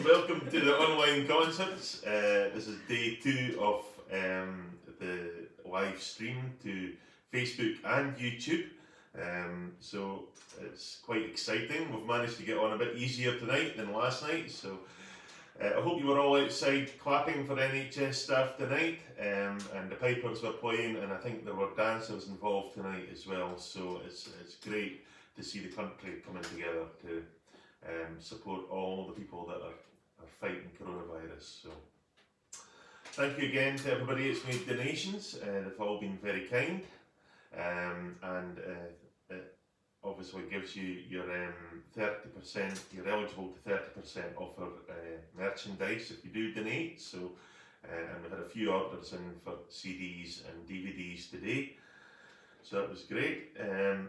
welcome to the online concerts. This is day 2 of the live stream to Facebook and YouTube. So it's quite exciting. We've managed to get on a bit easier tonight than last night. So I hope you were all outside clapping for NHS staff tonight. And the pipers were playing, and I think there were dancers involved tonight as well. So it's great to see the country coming together to support all the people that are fighting coronavirus. So thank you again to everybody that's made donations. They've all been very kind, and it obviously gives you your 30%. You're eligible to 30% off our merchandise if you do donate. So and we had a few orders in for CDs and DVDs today. So that was great.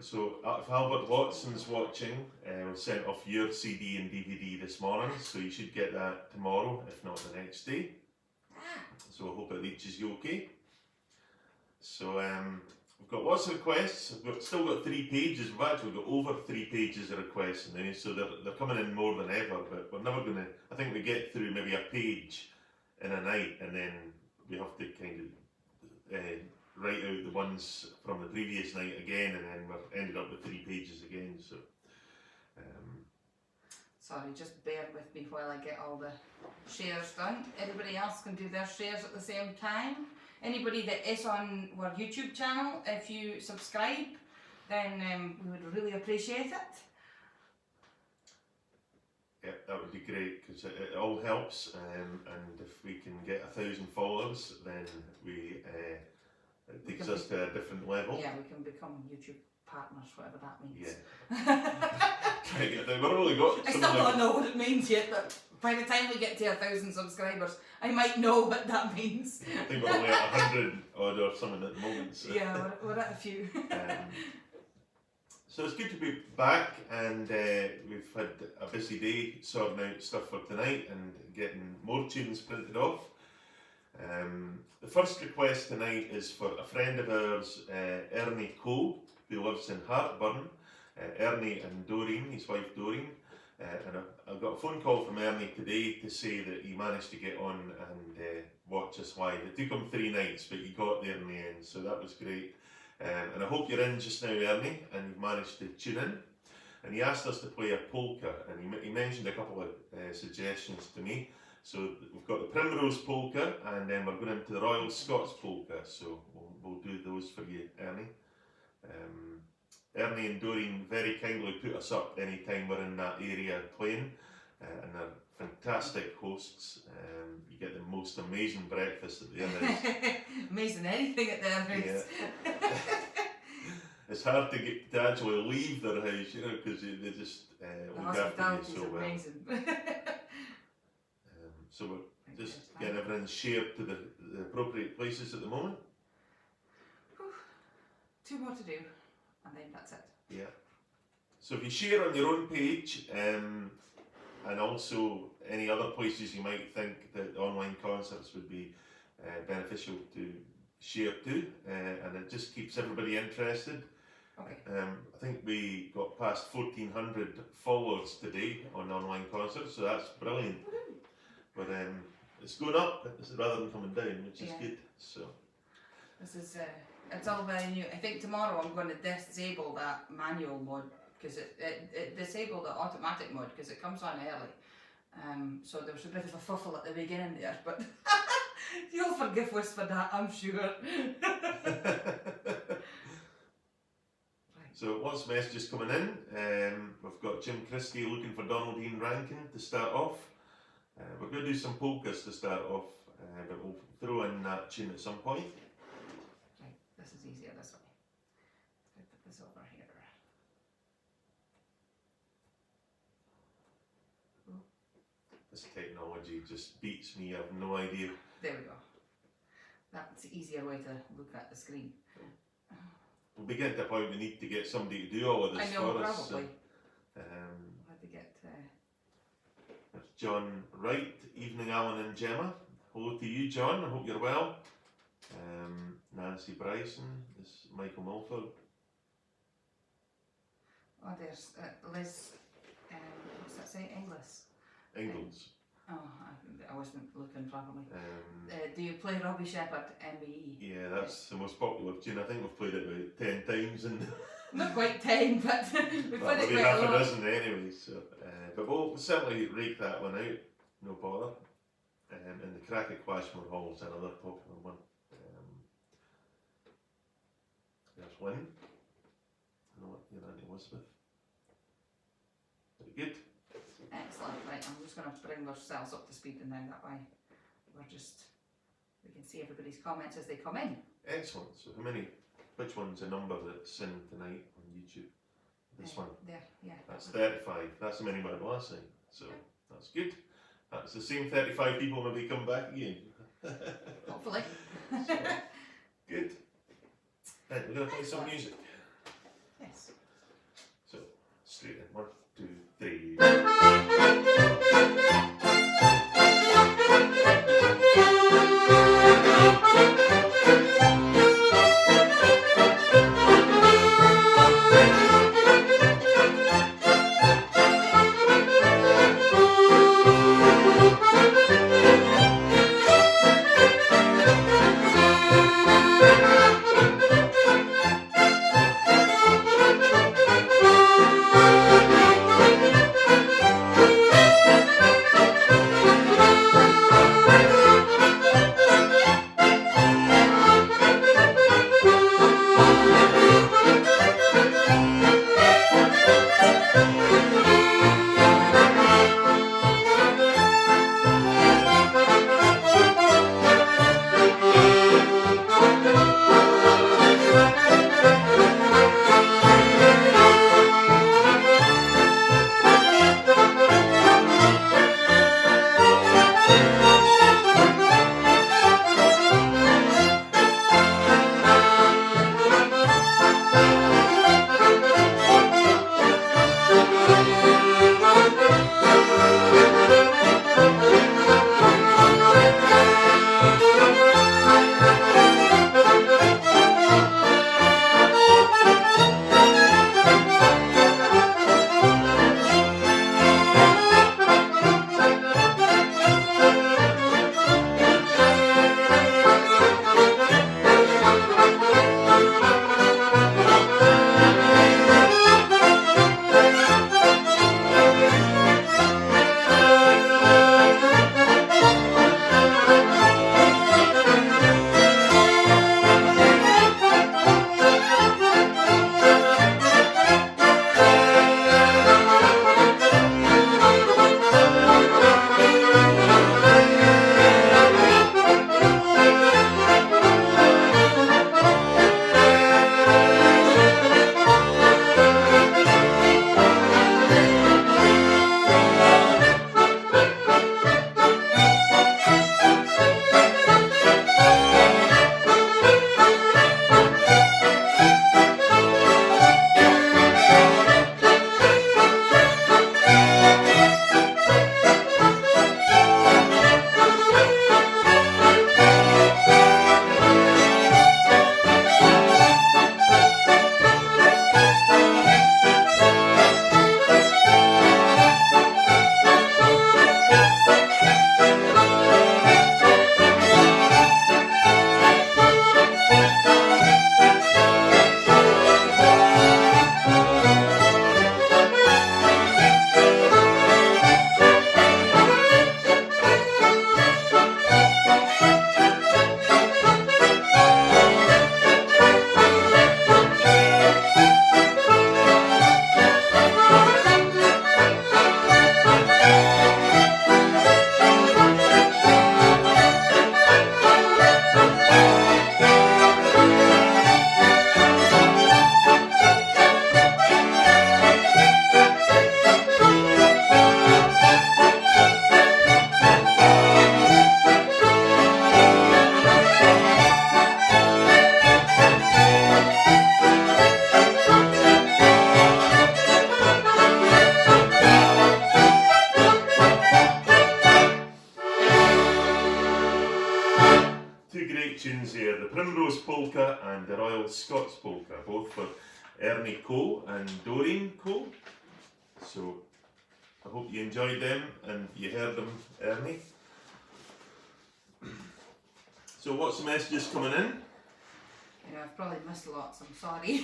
So if Albert Watson's watching, we sent off your CD and DVD this morning, so you should get that tomorrow, if not the next day. So I hope it reaches you okay. So we've got lots of requests. We've still got 3 pages. We've actually got over 3 pages of requests now, so they're coming in more than ever. But we're never going to. I think we get through maybe a page in a night, and then we have to kind of write out the ones from the previous night again, and then we're ended up with 3 pages again. So sorry, just bear with me while I get all the shares done. Everybody else can do their shares at the same time. Anybody that is on our YouTube channel, if you subscribe, then we would really appreciate it. Yeah, that would be great, because it all helps, and if we can get 1,000 followers, then it takes us to a different level. Yeah, we can become YouTube partners, whatever that means. Yeah. We've only got. I still don't know what it means yet, but by the time we get to 1,000 subscribers, I might know what that means. I think we're only at 100 odd or something at the moment. So. Yeah, we're at a few. So it's good to be back, and we've had a busy day sorting out stuff for tonight and getting more tunes printed off. The first request tonight is for a friend of ours, Ernie Cole, who lives in Hartburn. Ernie and Doreen, his wife Doreen, and I got a phone call from Ernie today to say that he managed to get on and watch us live. It took him 3 nights, but he got there in the end, so that was great. And I hope you're in just now, Ernie, and you've managed to tune in. And he asked us to play a polka, and he mentioned a couple of suggestions to me. So we've got the Primrose Polka, and then we're going into the Royal Scots Polka, so we'll do those for you, Ernie. Ernie and Doreen very kindly put us up anytime we're in that area playing, and they're fantastic hosts. You get the most amazing breakfast at their house. Amazing anything at their house. Yeah. It's hard to actually leave their house, you know, because they just look after you so well. Amazing. So we're just getting everything shared to the appropriate places at the moment. 2 more to do, and then that's it. Yeah. So if you share on your own page, and also any other places you might think that online concerts would be beneficial to share to, and it just keeps everybody interested. Okay. I think we got past 1,400 followers today on online concerts, so that's brilliant. But it's going up rather than coming down, which is good. So this is it's all very new. I think tomorrow I'm going to disable that manual mode, because it disabled the automatic mode because it comes on early. So there was a bit of a fuffle at the beginning there, but you'll forgive us for that, I'm sure. So lots of messages coming in. We've got Jim Christie looking for Donaldine Rankin to start off. We're going to do some polkas to start off, but we'll throw in that tune at some point. Right, this is easier this way. Let's put this over here. This technology just beats me, I have no idea. There we go. That's the easier way to look at the screen. We'll be getting to a point we need to get somebody to do all of this I know, for us. probably. So, Had to get... That's John Wright. Evening, Alan and Gemma. Hello to you, John. I hope you're well. Nancy Bryson. This is Michael Mulford. Oh, there's Liz, what's that say? Inglis. Ingalls. Oh, wasn't looking properly. Do you play Robbie Shepherd, MBE? Yeah, that's the most popular tune. I think we've played it about 10 times and Not quite 10, but we well, played it maybe quite half a a lot. dozen anyway. So, but we'll certainly rake that one out, no bother. And the Crack at Quashmore Hall is another popular one. There's one. I know what your Auntie Elizabeth. Very good. Excellent, right, I'm just going to bring ourselves up to speed and then that way we can see everybody's comments as they come in. Excellent. So which one's the number that's in tonight on YouTube? This one. There, yeah. That's 35. That's the many we had last time. So that's good. That's the same 35 people maybe come back again. Hopefully. So, good. Right, we're going to play some music. Yes. So, straight in. 1, 2, 3. Primrose Polka and the Royal Scots Polka, both for Ernie Cole and Doreen Cole. So I hope you enjoyed them and you heard them, Ernie. So what's the messages coming in? You know, I've probably missed lots, I'm sorry.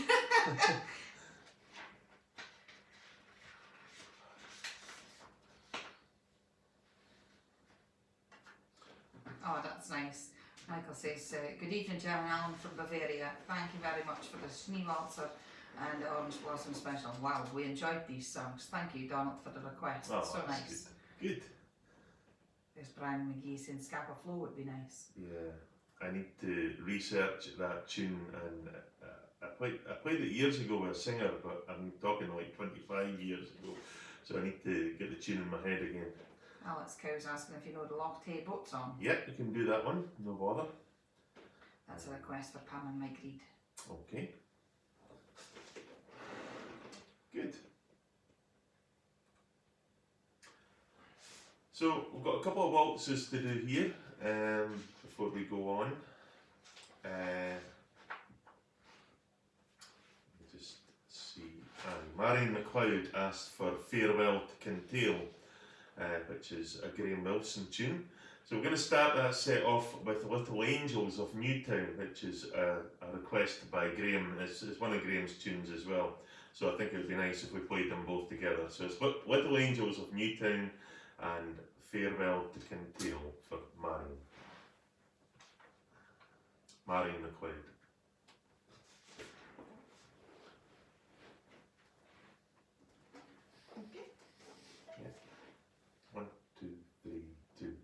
Oh, that's nice. Michael says, good evening, Jan and Alan from Bavaria. Thank you very much for the Schneewalzer and the Orange Blossom special. Wow, we enjoyed these songs. Thank you, Donald, for the request. Oh, It's so that's nice. Good. There's Brian McGee saying Scapa Flow would be nice. Yeah, I need to research that tune, and I played it years ago with a singer, but I'm talking like 25 years ago, so I need to get the tune in my head again. Alex Cow's asking if you know the Loch Tay boat song. Yeah, you can do that one, no bother. That's a request for Pam and Mike Reid. Okay. Good. So we've got a couple of waltzes to do here before we go on. Just see. Marion McLeod asked for Farewell to Kintail, which is a Graham Wilson tune. So we're going to start that set off with Little Angels of Newtown, which is a request by Graham. It's one of Graham's tunes as well. So I think it would be nice if we played them both together. So it's Little Angels of Newtown and Farewell to Kintail for Marion. Marion McLeod. Okay. Yeah. 1, 2, 3, 2,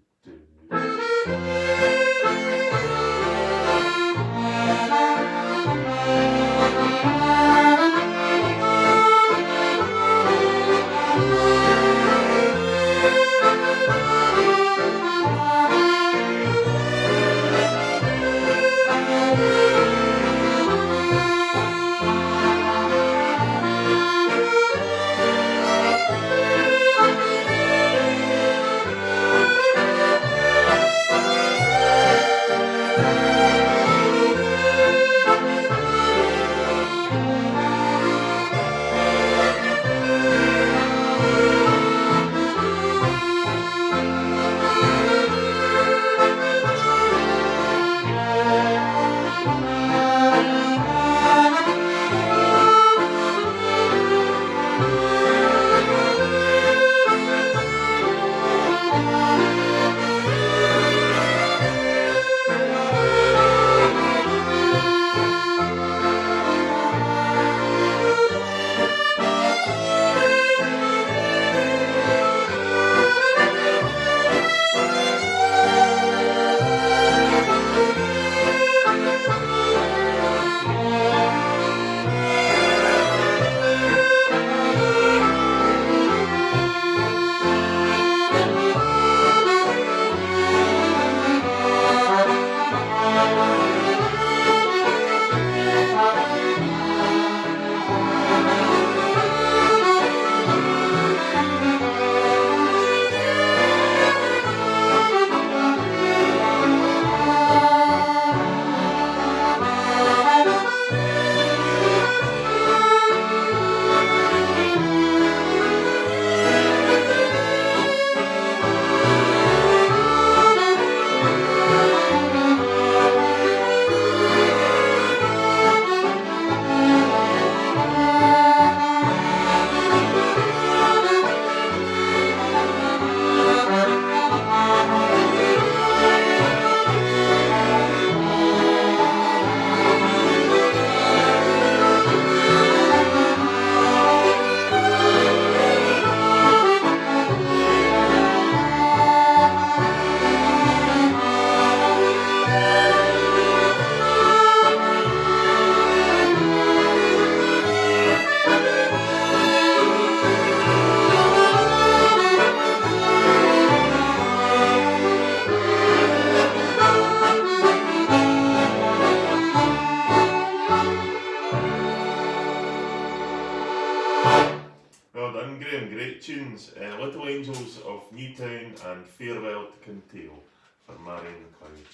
Well done, Graham. Great tunes. Little Angels of Newtown and Farewell to Kintail for Marion McLeod.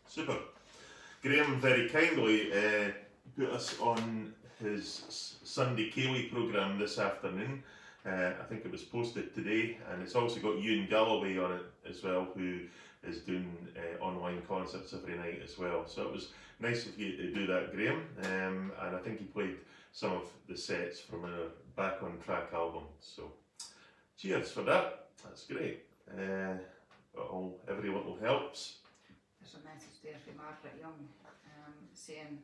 Super. Graham very kindly put us on his Sunday Ceilidh programme this afternoon. I think it was posted today, and it's also got Ewan Galloway on it as well, who is doing online concerts every night as well. So it was nice of you to do that, Graham. And I think he played some of the sets from our Back on Track album. So cheers for that. That's great. Every little helps. There's a message there from Margaret Young saying,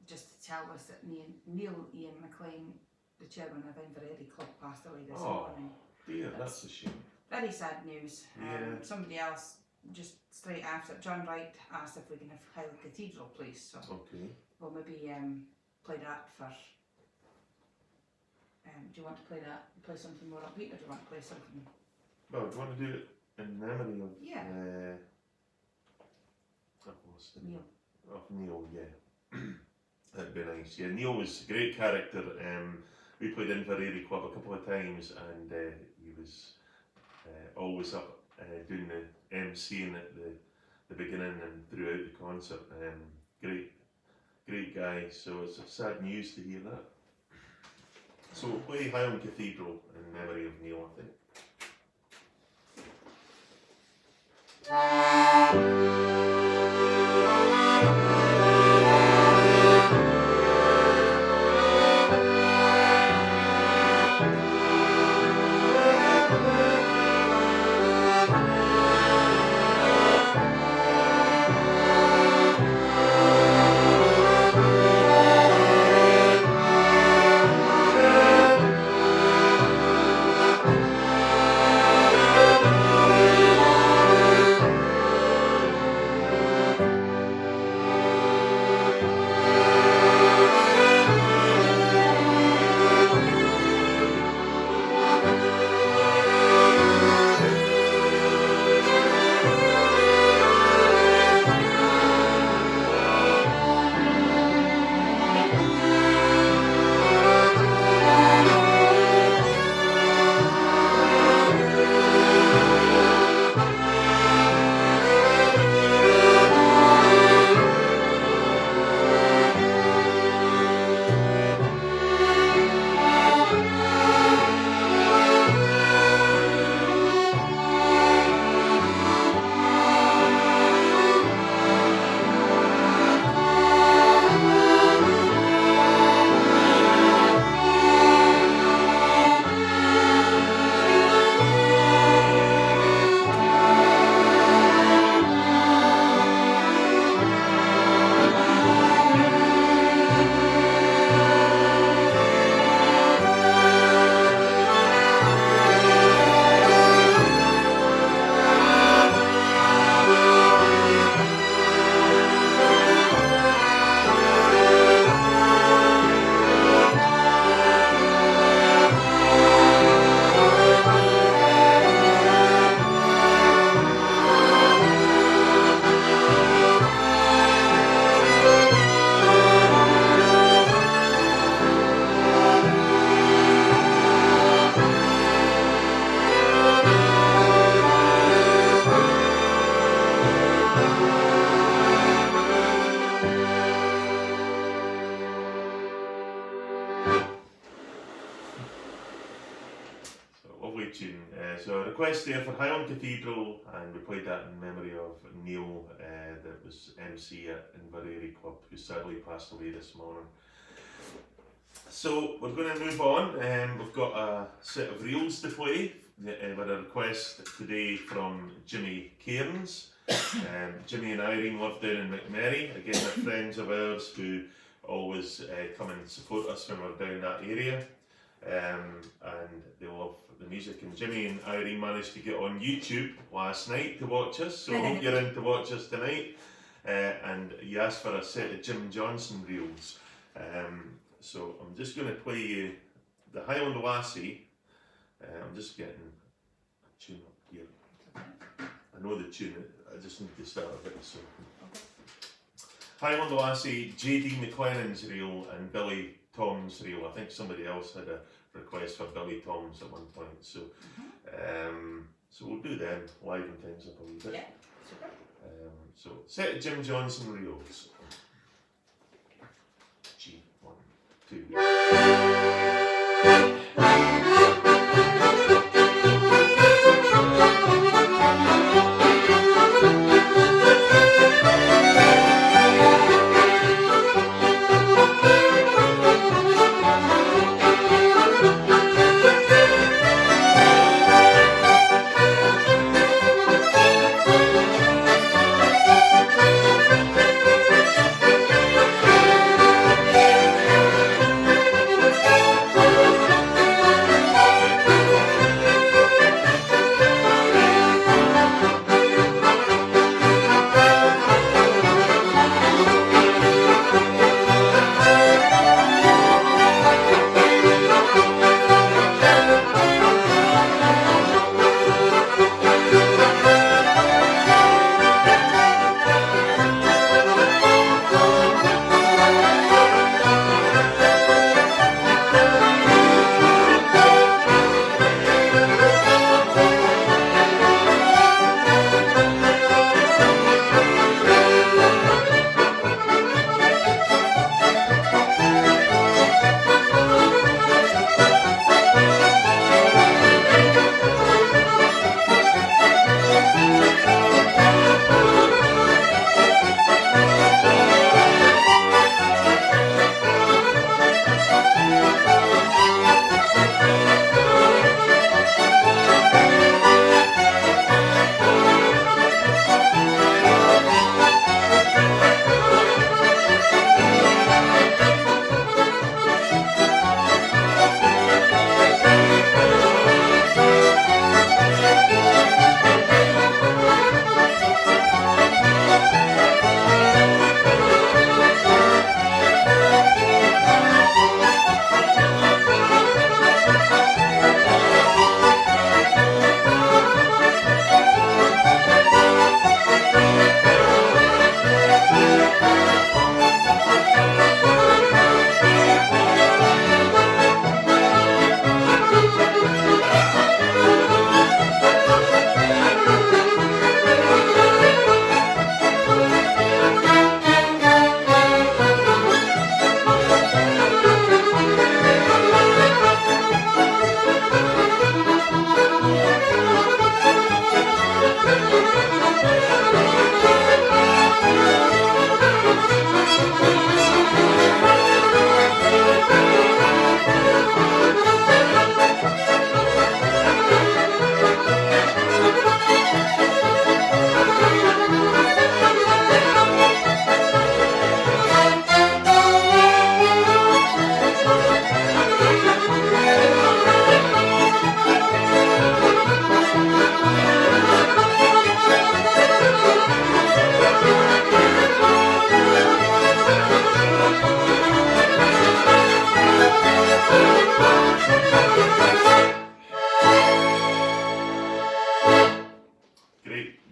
just to tell us that Neil Ian McLean, the chairman of Inverary Club, passed away this morning. Dear, that's a shame. Very sad news. Yeah. Somebody else just straight after, John Wright asked if we can have Highland Cathedral, please. So Okay. we'll maybe play that for. Do you want to play something more upbeat, or do you want to play something? Well, do you want to do it in memory of? Yeah. Neil. Of Neil, yeah. That'd be nice. Yeah, Neil was a great character. We played Inverary Club a couple of times, and he was always up doing the MCing at the beginning and throughout the concert. Great guy. So it's sad news to hear that. So we'll play Highland Cathedral in memory of Neil, I think. So a request there for Highland Cathedral, and we played that in memory of Neil, that was MC at Inverary Club, who sadly passed away this morning. So we're going to move on. We've got a set of reels to play with a request today from Jimmy Cairns. Jimmy and Irene live down in McMurray. Again, they're friends of ours who always come and support us when we're down that area. And they love the music, and Jimmy and Irene managed to get on YouTube last night to watch us, so I hope you're in to watch us tonight. And you asked for a set of Jim Johnson reels, so I'm just going to play you the Highland Lassie. I'm just getting a tune up here. I know the tune, I just need to start a bit. So Highland Lassie, J.D. McLennan's reel and Billy Tom's reel. I think somebody else had a request for Billy Tom's at one point, so so we'll do them, liven things up a wee bit. Yeah, super. So set of Jim Johnson reels. G, 1, 2.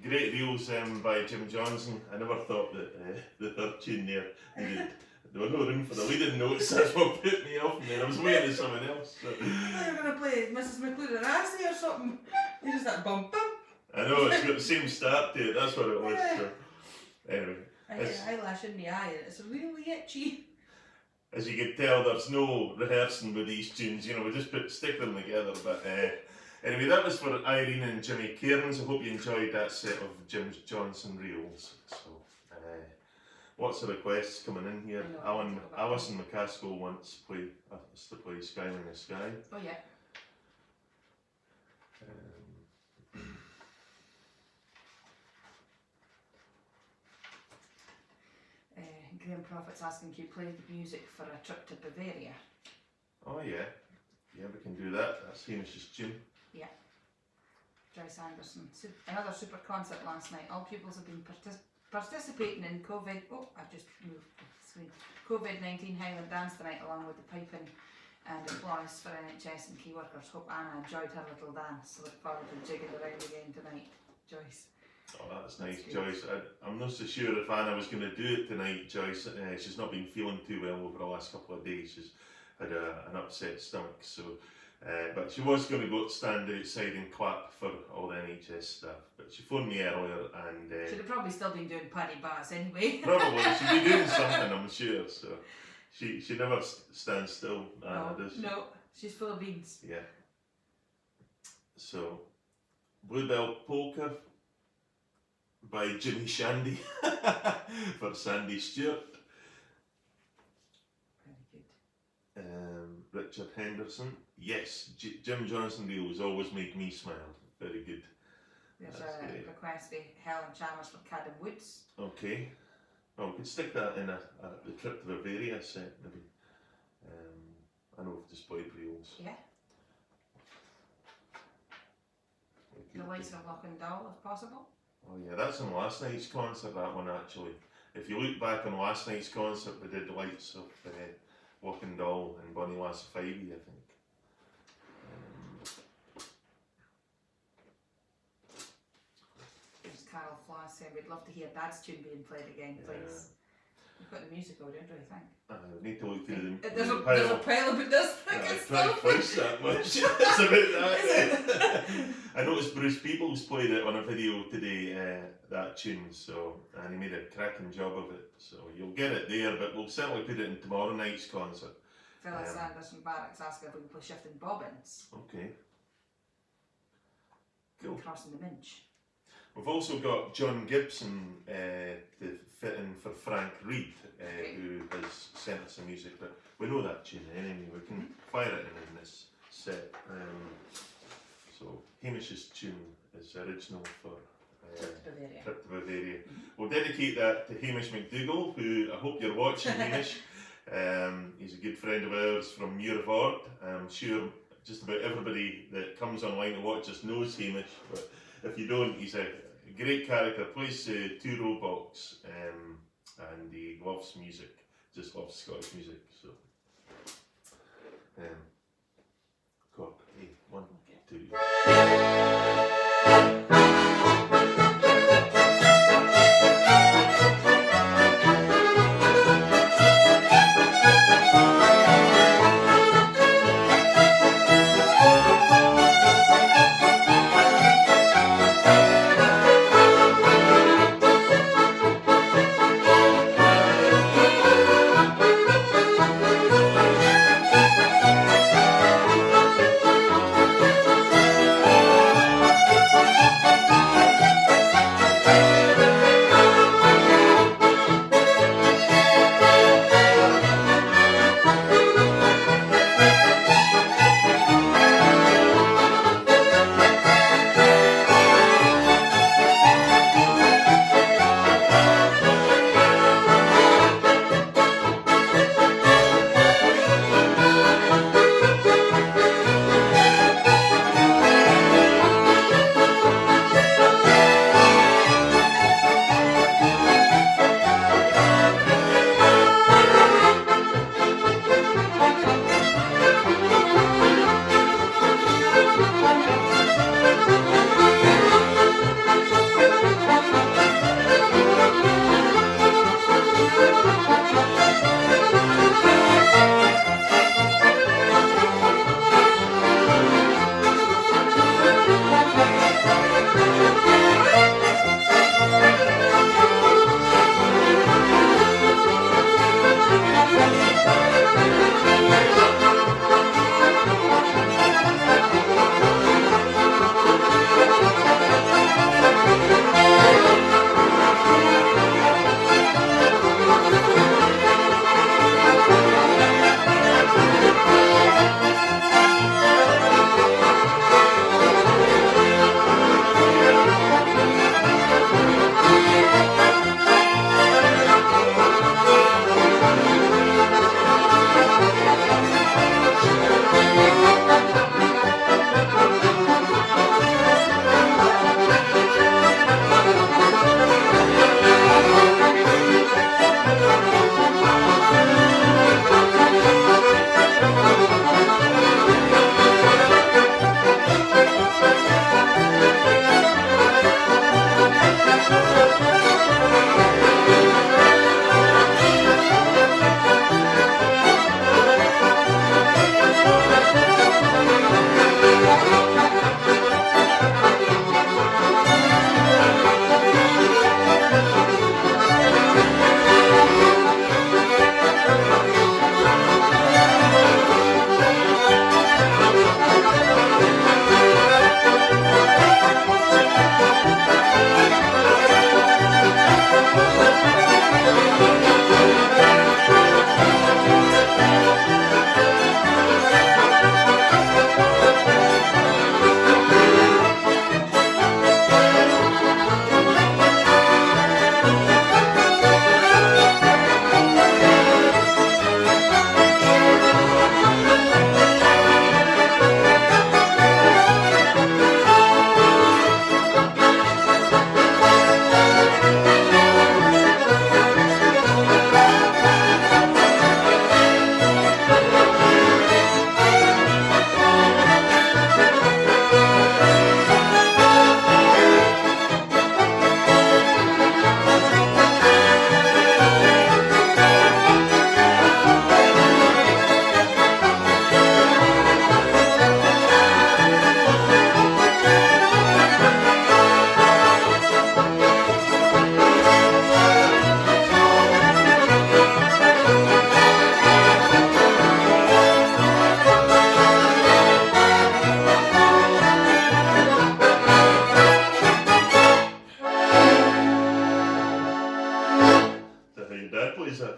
great reels by Jim Johnson. I never thought that the third tune there needed. There was no room for the leading notes. That's what put me off. And then I was waiting for someone else. So. I thought you were going to play Mrs. McLeod and Assy or something. You just that bum bum. I know, it's got the same start to it. That's what it was. Yeah. So. Anyway. I get an eyelash in my eye and it's really itchy. As you can tell, there's no rehearsing with these tunes. You know, we just stick them together. But anyway, that was for Irene and Jimmy Cairns. I hope you enjoyed that set of Jim Johnson reels. So, lots of requests coming in here. Alison McCaskill wants us to play Sky in the Sky. Oh yeah. Graham Prophet's asking, can you play the music for a trip to Bavaria? Oh yeah. Yeah, we can do that. That's Hamish's tune. Yeah. Joyce Anderson. Another super concert last night. All pupils have been participating in COVID. Oh, I've just moved the screen. COVID-19 Highland Dance tonight, along with the piping and applause for NHS and key workers. Hope Anna enjoyed her little dance. Look forward to jigging around again tonight. Joyce. Oh, that's nice, Joyce. I'm not so sure if Anna was going to do it tonight, Joyce. She's not been feeling too well over the last couple of days. She's had an upset stomach, so. But she was going to go stand outside and clap for all the NHS staff. But she phoned me earlier and... She'd have probably still been doing paddy bars anyway. Probably. She'd be doing something, I'm sure. So she never stands still, Anna, does she? No, she's full of beans. Yeah. So, Bluebell Polka by Jimmy Shandy for Sandy Stewart. Very good. Richard Henderson. Yes, Jim Johnson reels always make me smile. Very good. There's That's a great. request by Helen Chalmers for Cadham Woods. Okay. Well, we could stick that in the trip to Bavaria set, maybe. I know we've displayed reels. Yeah. The Lights of Lochindoll, if possible. Oh yeah, that's in last night's concert, that one actually. If you look back on last night's concert, we did the Lights of Lochindoll and Bonnie Lass of Ivy, I think. There's Carol Floss saying, we'd love to hear Dad's tune being played again, please. We've got the music order, don't you think? We need to look through the There's a pile. pile of it, does think I it's tried stuff. twice that much. It's about that. I noticed Bruce Peebles played it on a video today, that tune, so, and he made a cracking job of it. So you'll get it there, but we'll certainly put it in tomorrow night's concert. Phyllis Anderson Barracks asking if we can play Shifting Bobbins. Okay. Cool. Crossing the Minch. We've also got John Gibson to fit in for Frank Reed, who has sent us some music, but we know that tune anyway, we can fire it in this set. So Hamish's tune is original for Trip to Bavaria. Trip to Bavaria. We'll dedicate that to Hamish McDougall, who I hope you're watching, Hamish. He's a good friend of ours from Muirvord. I'm sure just about everybody that comes online to watch us knows Hamish, but if you don't, he's a great character, plays two robots, and he loves music, just loves Scottish music. So, cork, hey, 1, 2.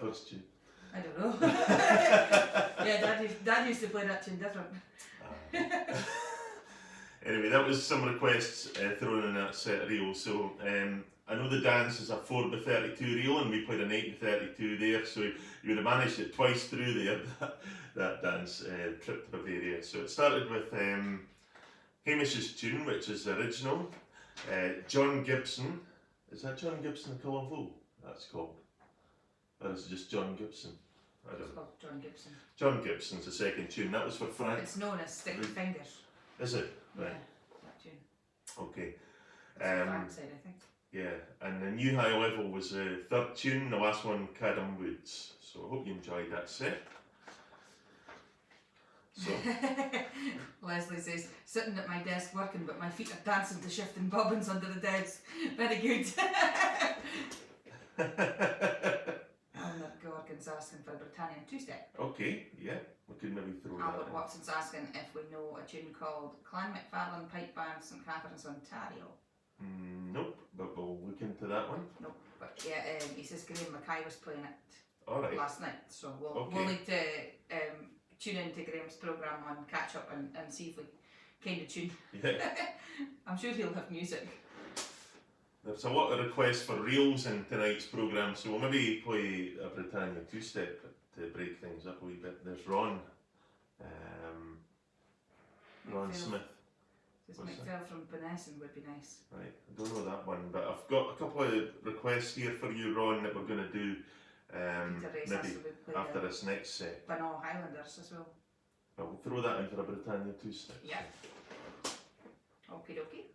that first tune? I don't know. Yeah, Dad used to play that tune different. Anyway, that was some requests thrown in that set reel. So I know the dance is a 4x32 reel, and we played an 8x32 there. So you would have managed it twice through there. That dance, Trip to Bavaria. So it started with Hamish's tune, which is the original. John Gibson. Is that John Gibson the Colour Flow? That's called. Or is it just John Gibson? I don't It's know. called John Gibson. John Gibson's the second tune. That was for Frank. It's known as Sticky Fingers. Is it? Right. Yeah, that tune. Okay. It's Frank's side, I think. Yeah, and the New High Level was the third tune, the last one, Cadam Woods. So I hope you enjoyed that set. So Leslie says, sitting at my desk working, but my feet are dancing to shifting bobbins under the desk. Very good. Albert Gorgon's asking for a Britannian two-step. Okay, yeah, we could maybe throw that Albert in. Watson's asking if we know a tune called Clan McFarlane Pipe Band, St Catherine's, Ontario. Nope, but we'll look into that one. Nope, but yeah, he says Graham Mackay was playing it Alright, last night, so we'll Okay. need to tune into Graham's programme on Catch Up and see if we kind of tune. yeah. I'm sure he'll have music. There's a lot of requests for reels in tonight's programme, so we'll maybe play a Britannia two-step to break things up a wee bit. There's Ron McPhail. Smith. Says What's McPhail from Benesson would be nice. Right, I don't know that one, but I've got a couple of requests here for you, Ron, that we're going to do Peter Race has maybe to play after the this next set. Banal Highlanders as well. But we'll throw that in for a Britannia two-step. Yeah. Okie dokie.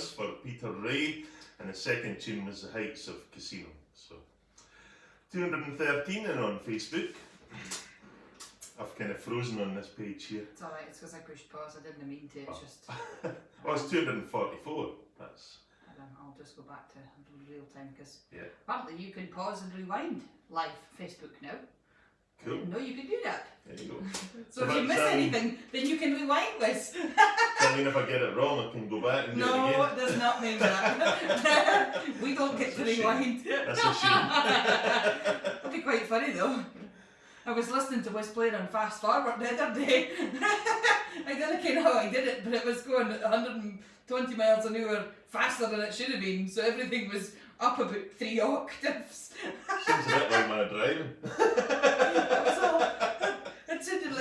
for Peter Ray, and the second tune was The Heights of Casino. So 213 and on Facebook. I've kind of frozen on this page here. It's alright, it's because I pushed pause, I didn't mean to, it's just... Well, it's 244. That's... I'll just go back to real time because yeah. apparently you can pause and rewind live Facebook now. I didn't know you could do that. There you go. So if you miss anything, then you can rewind this. Does that mean if I get it wrong, I can go back and do it again? No, it does not mean that. We don't get to rewind. That's a shame. That'd be quite funny though. I was listening to us playing on Fast Forward the other day. I don't know how I did it, but it was going at 120 miles an hour faster than it should have been, so everything was up about 3 octaves. Seems a bit like my driving. It sounded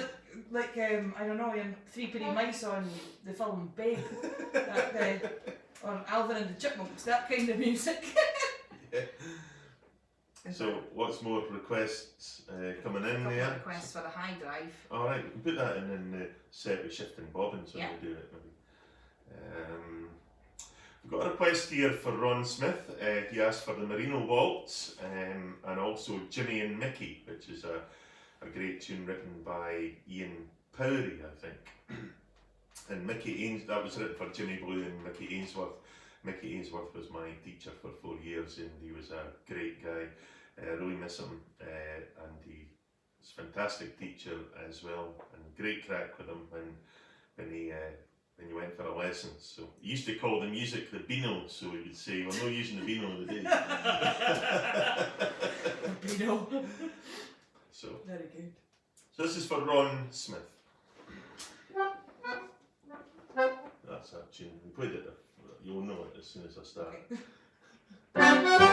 like I don't know, Three Penny Mice on the film Babe, or Alvin and the Chipmunks, that kind of music. Yeah. So, what's more requests coming in there? Requests for the high drive. Alright, we can put that in the set with shifting bobbins when Yeah. we do it maybe. We've got a request here for Ron Smith. He asked for the Merino Waltz and also Jimmy and Mickey, which is a great tune written by Ian Powrie, I think. And that was written for Jimmy Blue and Mickey Ainsworth. Mickey Ainsworth was my teacher for 4 years and he was a great guy. Really miss him, and he was a fantastic teacher as well, and great crack with him when he went for a lesson. So he used to call the music the Beano, so he would say, "We're not using the Beano today." Beano. So Very good. So this is for Ron Smith. That's that tune. We played it. You'll know it as soon as I start. Okay.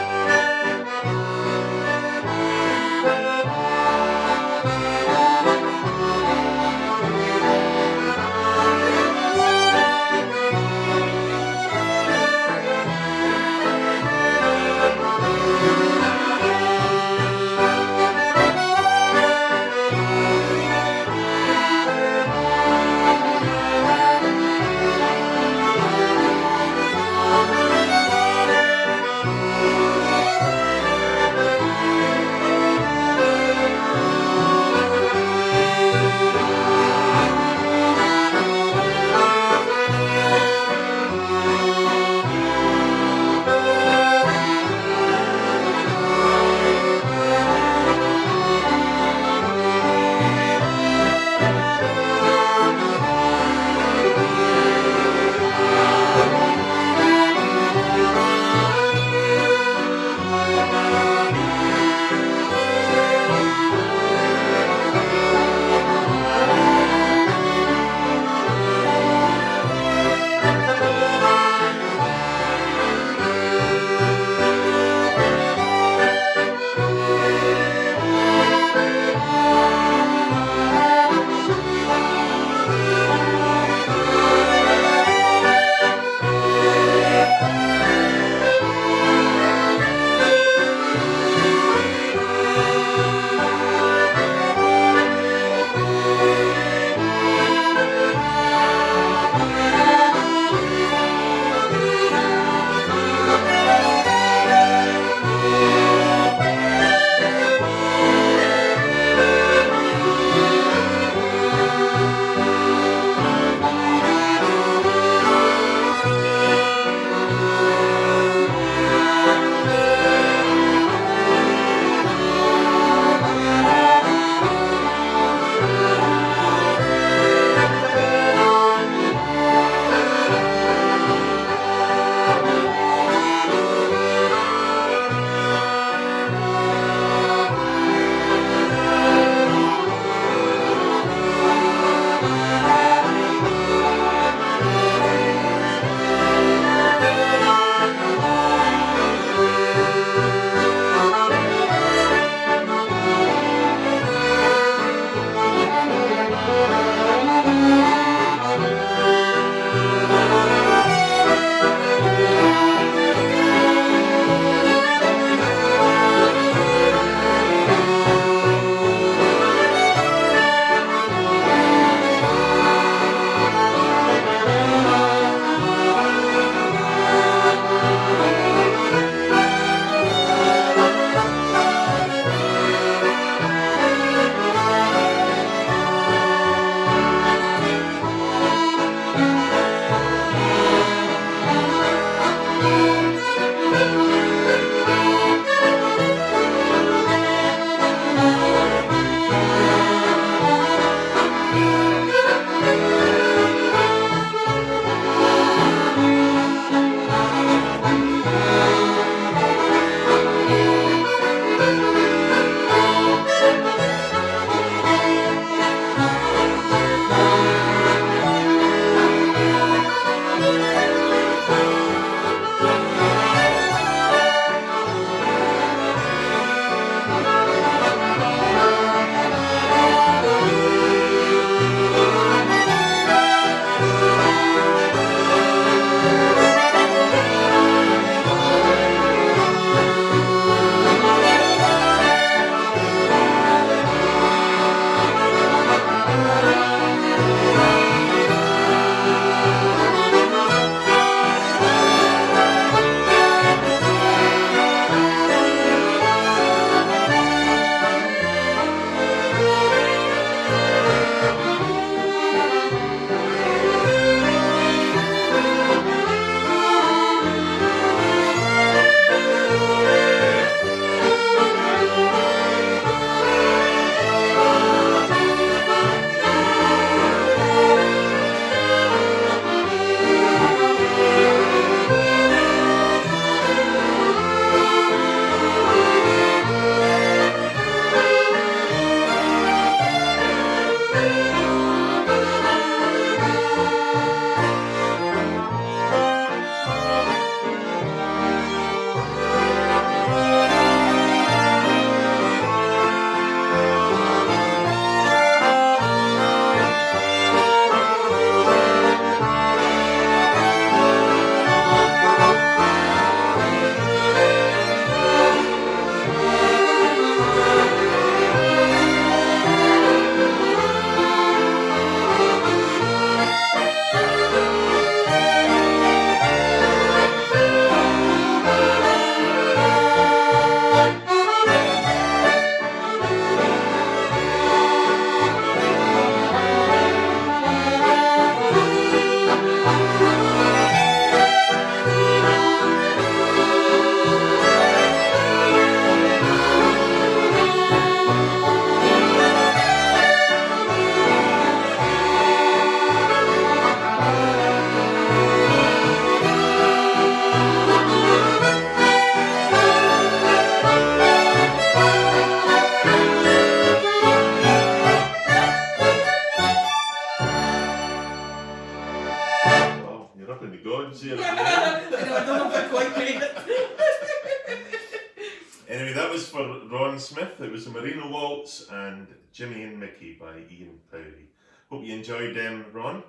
was for Ron Smith. It was the Merino Waltz and Jimmy and Mickey by Ian Powrie. Hope you enjoyed them, Ron.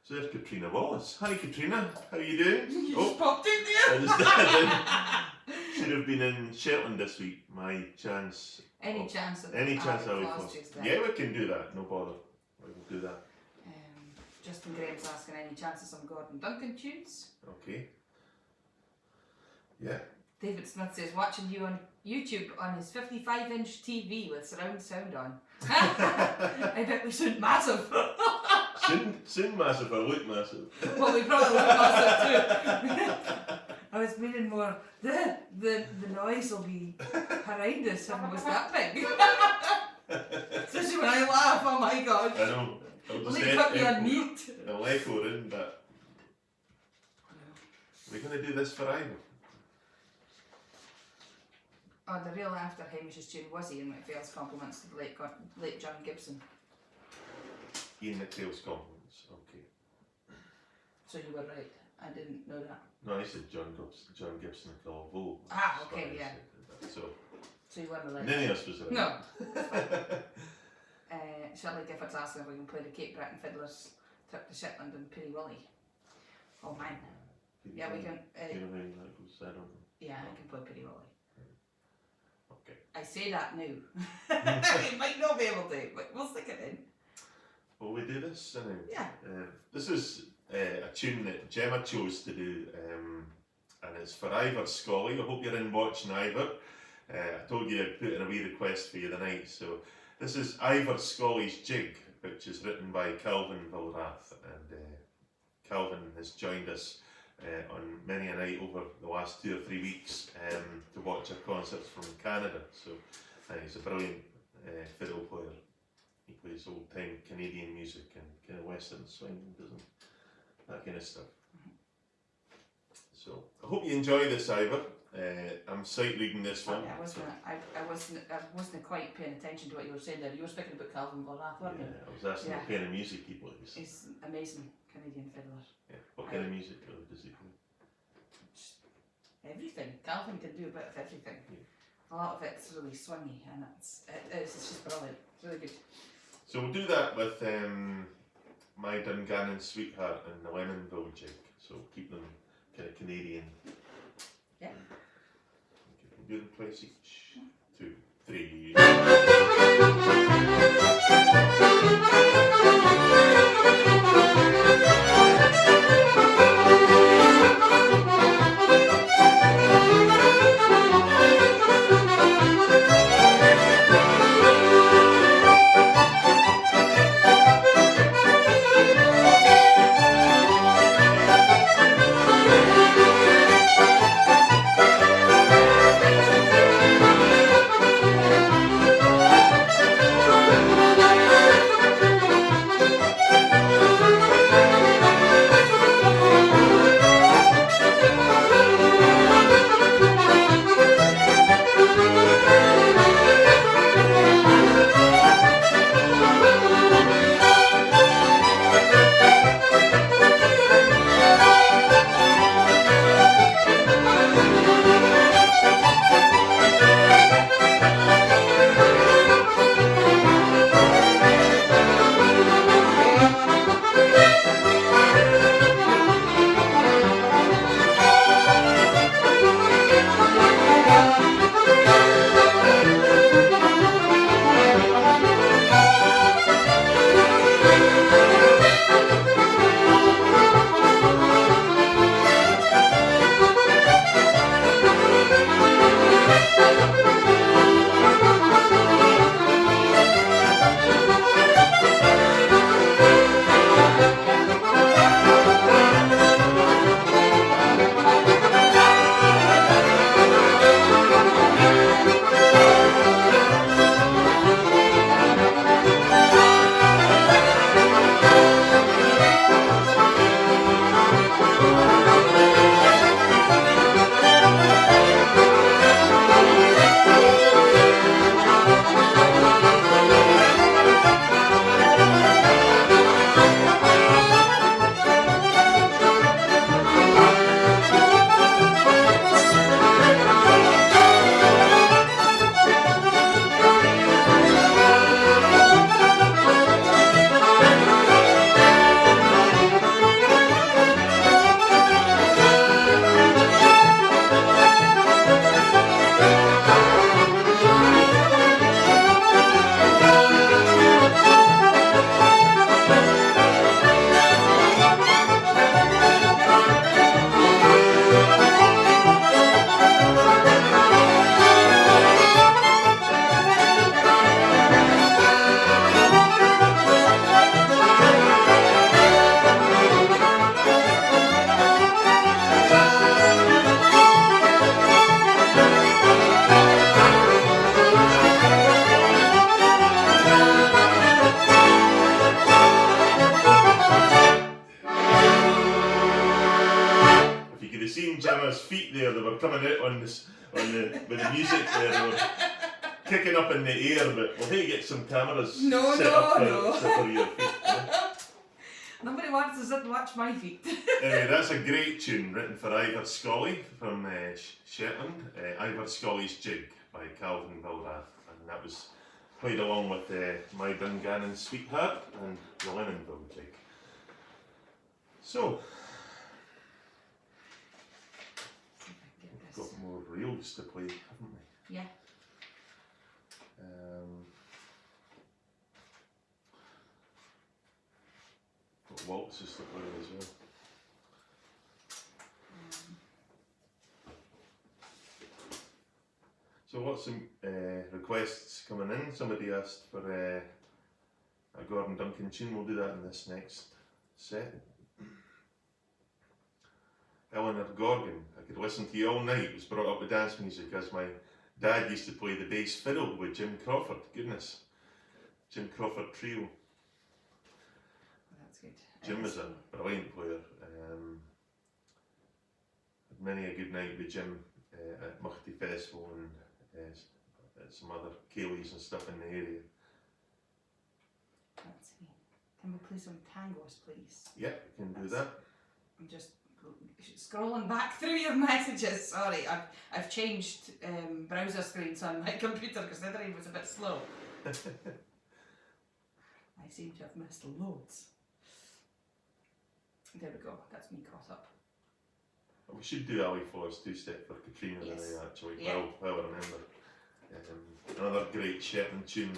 So there's Katrina Wallace. Hi Katrina, how are you doing? You just popped in there. I should have been in Shetland this week. My chance. Any chance of Any chance I would lost post. just then. Yeah, we can do that. No bother. We will do that. Justin Graham's asking any chance of some Gordon Duncan tunes. Okay. Yeah. David Smith says watching you on YouTube on his 55-inch TV with surround sound on. I bet we sound massive. Soon massive or look massive. Well, we probably look massive too. I was meaning more the noise will be horrendous if it was that big. Especially when I laugh, oh my god. I know. Will they put me on mute? I'll echo in, but we're going to do this for Ivor. Oh, the real after Hamish's tune was Ian McPhail's compliments to the late John Gibson. Ian McPhail's compliments, okay. So you were right. I didn't know that. No, I said John Gibson at Volvo. Ah, okay, yeah. So you weren't right. None of us was right. No. Shirley Gifford's asking if we can play the Cape Breton Fiddlers trip to Shetland and Piri Willie. Oh man. Yeah, we can. Do you know how that goes? I don't know. Yeah, I can play Piri Willie. Okay. I say that now. You might not be able to, but we'll stick it in. Will we do this? Yeah. This is a tune that Gemma chose to do, and it's for Ivor Scully. I hope you're in watching Ivor. I told you I'd put in a wee request for you tonight, so this is Ivor Scully's Jig, which is written by Calvin Vilrath, and Calvin has joined us on many a night over the last 2 or 3 weeks to watch our concerts from Canada. So he's a brilliant fiddle player. He plays old time Canadian music and kind of western swing, doesn't that kind of stuff. So I hope you enjoy this, Ivor. I'm sight reading this one. I wasn't quite paying attention to what you were saying there. You were speaking about Calvin Vilrath, weren't you? I was asking what kind of music he plays. He's amazing Canadian fiddler. Yeah. What kind of music does he play? Everything. Calvin can do a bit of everything. Yeah. A lot of it's really swingy, and it's just brilliant. It's really good. So we'll do that with My Dungannon Sweetheart and the Lemonville Jig. So keep them kind of Canadian. Yeah. Okay, do them twice each. 2, 3. camera's feet there. They were coming out on this, with the music there. They were kicking up in the air, but we'll need to get some cameras set up for your feet. Nobody wants to sit and watch my feet. Anyway, that's a great tune written for Ivor Scully from Shetland. Ivor Scully's Jig by Calvin Bilrath, and that was played along with My Dungannon Sweetheart and the Lonnonville Jig. So, we've got more reels to play, haven't we? Yeah. Got waltzes to play as well. So what's some requests coming in? Somebody asked for a Gordon Duncan tune. We'll do that in this next set. Eleanor Gorgon, I could listen to you all night, was brought up with dance music as my dad used to play the bass fiddle with Jim Crawford. Goodness. Jim Crawford Trio. That's good. Jim was a brilliant player. Had many a good night with Jim at Muchty Festival and some other Cayleys and stuff in the area. Let's see. Can we play some tangos, please? Yeah, we can do that. I'm just scrolling back through your messages. Sorry, I've changed browser screens on my computer because the other one was a bit slow. I seem to have missed loads. There we go. That's me caught up. We should do Ali Floor's two-step for Katrina Yes. actually. Yeah. Well I remember. Another great Shetland tune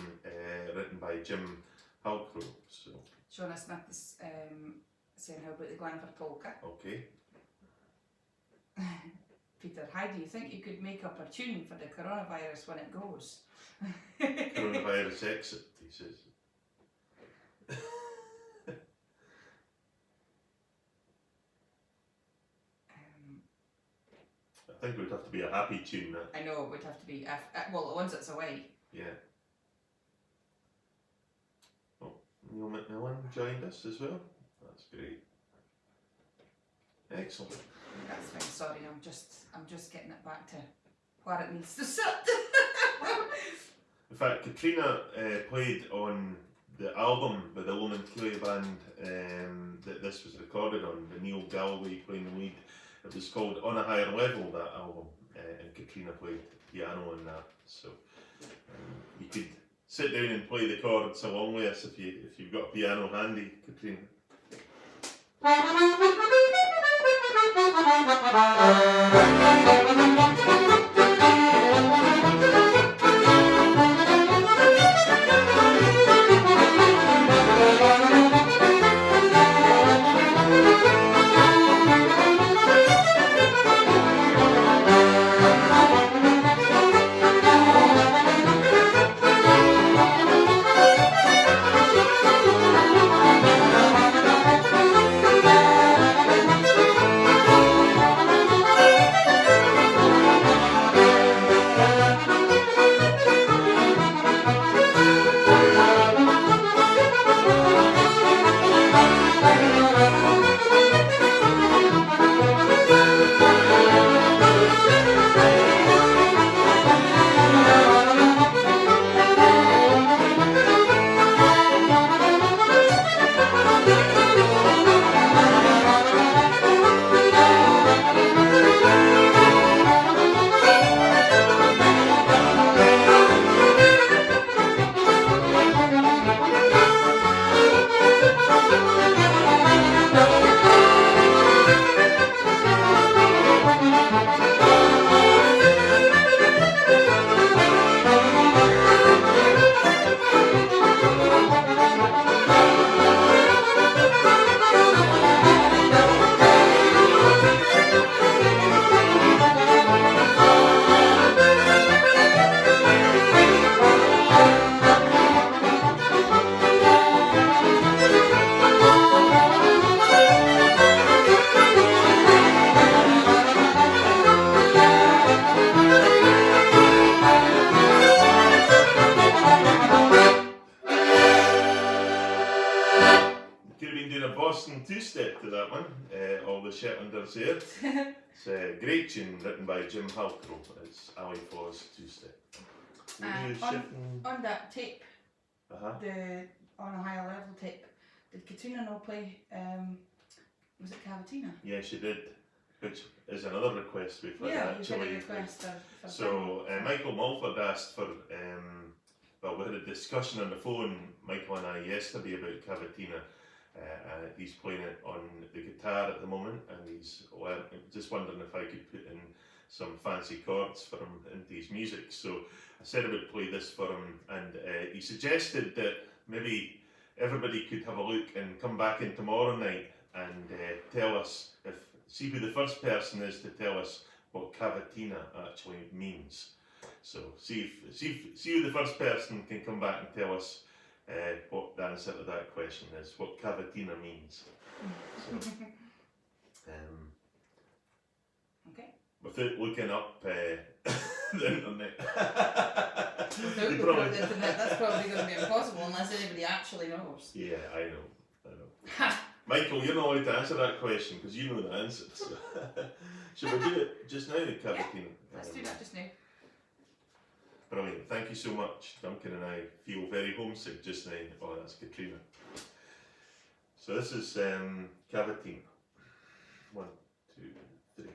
written by Jim Halcrow. So Shona Smith is saying how about the Glenford polka. okay. Peter, how do you think you could make up a tune for the coronavirus when it goes? Coronavirus exit, he says. I think it would have to be a happy tune. That. I know it would have to be, well, the ones that's away. Yeah. Oh, Neil McMillan joined us as well. That's great. Excellent. That's fine. Sorry, I'm just getting it back to where it needs to sit. In fact, Katrina played on the album by the Lomond Ceilidh band that this was recorded on, the Neil Galloway playing the lead. It was called On a Higher Level, that album, and Katrina played piano on that. So you could sit down and play the chords along with us if you've got a piano handy, Katrina. get to that one. All the Shetlanders here. It's a great tune written by Jim Halcrow. It's Ali Faw's two-step. On that tape, Uh-huh. on a higher level tape, did Katrina no play, was it Cavatina? Yeah, she did, which is another request we've had Yeah, actually. you had a request for So Michael Mulford asked for, well, we had a discussion on the phone, Michael and I, yesterday about Cavatina. He's playing it on the guitar at the moment, and he's just wondering if I could put in some fancy chords for him into his music. So I said I would play this for him, and he suggested that maybe everybody could have a look and come back in tomorrow night and tell us, see who the first person is to tell us what Cavatina actually means. So see who the first person can come back and tell us what the answer to that question is, what Cavatina means. So, okay. without looking up the internet. Without looking up the internet, that's probably going to be impossible unless anybody actually knows. Yeah, I know. Michael, you're not allowed to answer that question because you know the answer. So. Should we do it just now, Cavatina? Yeah, let's do that just now. Brilliant. Thank you so much. Duncan and I feel very homesick just now. Oh, that's Katrina. So this is Cavatina. 1, 2, 3.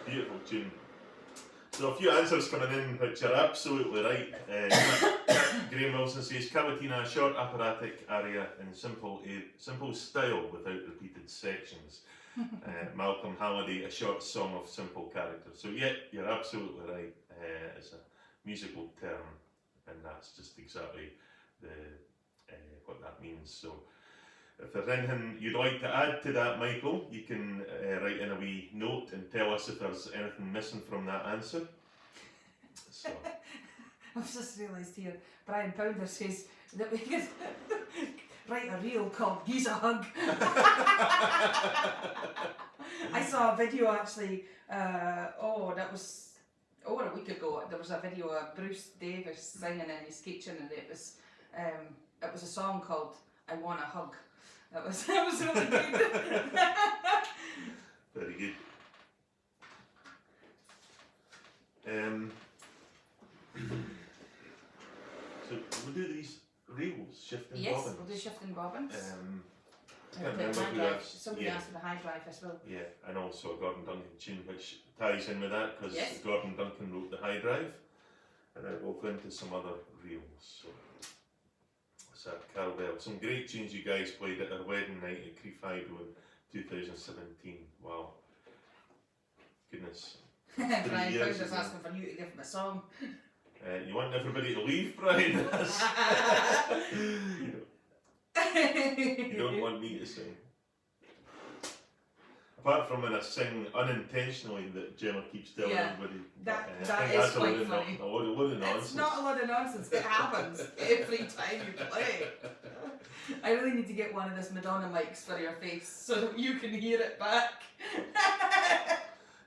Beautiful tune. So a few answers coming in which are absolutely right. Graham Wilson says Cavatina, a short operatic aria in simple style without repeated sections. Malcolm Halliday, a short song of simple character. So yeah, you're absolutely right. It's a musical term, and that's just exactly what that means. So if there's anything you'd like to add to that, Michael, you can write in a wee note and tell us if there's anything missing from that answer. So. I've just realised here, Brian Pounder says that we could write a reel called Gives a Hug. I saw a video actually, that was over a week ago. There was a video of Bruce Davis singing in his kitchen, and it was a song called I Want a Hug. That was really good. Very good. So we'll do these can't the remember high who drive. that's. Somebody Yeah, asked for the high drive as well. yeah, and also a Gordon Duncan tune, which ties in with that because Yes. Gordon Duncan wrote the high drive, and then we'll go into some other reels. So, it's that Carol Bell. Some great tunes you guys played at our wedding night at Creefido in 2017. Wow, goodness. Brian Crowder's years, isn't it? asking for you to give him a song. You want everybody to leave, Brian? You don't want me to sing. Apart from when I sing unintentionally that Gemma keeps telling Yeah, everybody. that I is think that's quite a funny. load of nonsense. It's not a lot of nonsense. It happens every time you play. I really need to get one of this Madonna mics for your face so that you can hear it back.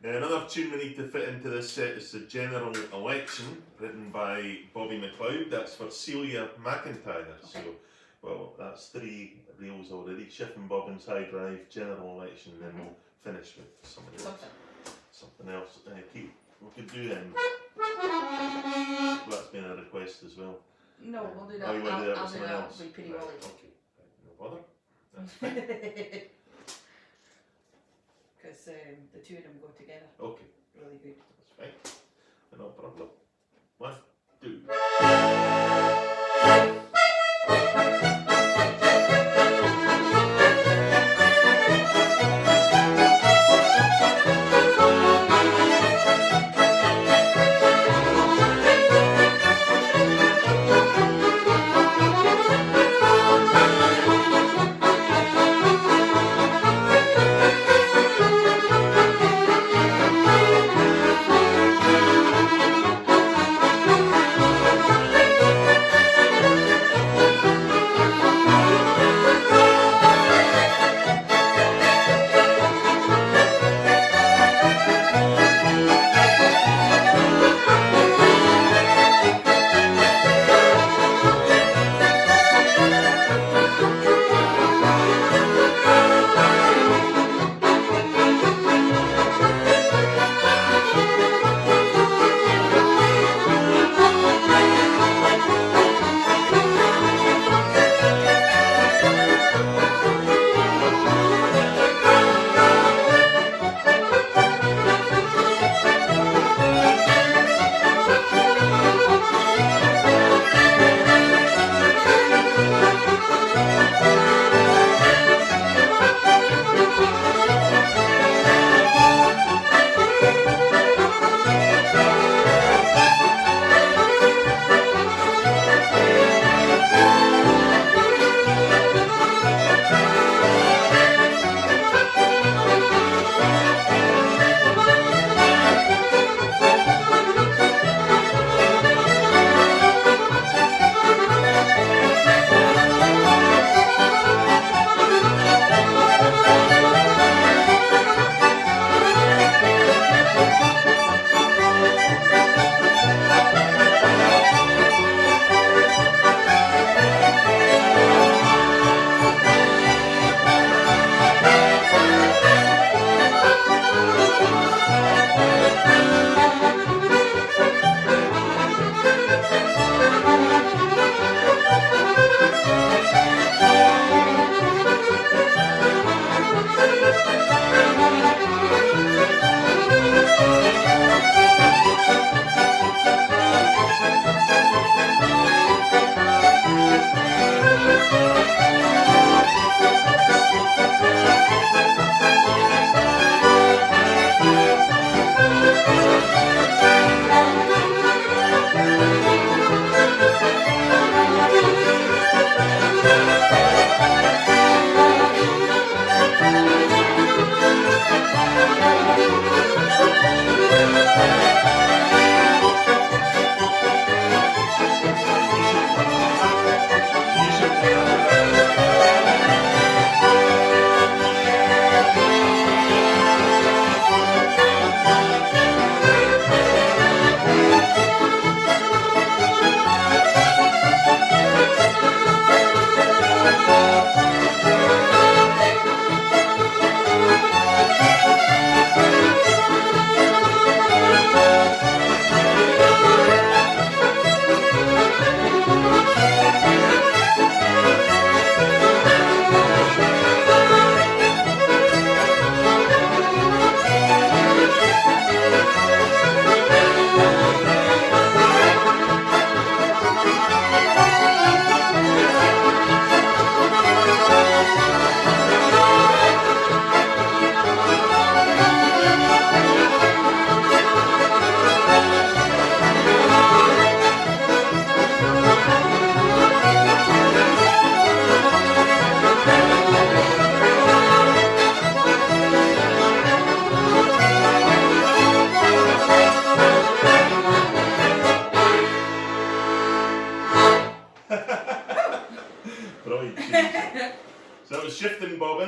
Now, another tune we need to fit into this set is the General Election, written by Bobby McLeod. That's for Celia McIntyre. So, well, that's 3 reels already. Schiff and Bobbin's High Drive, General Election, then we'll finish with something else. We could do that's been a request as well. No, we'll do that. Oh, you want to do that I'll with do someone that else? with Pretty Right, Willie. okay, right, no bother. That's fine. Because the two of them go together Okay, really good. that's fine. No problem. 1, 2.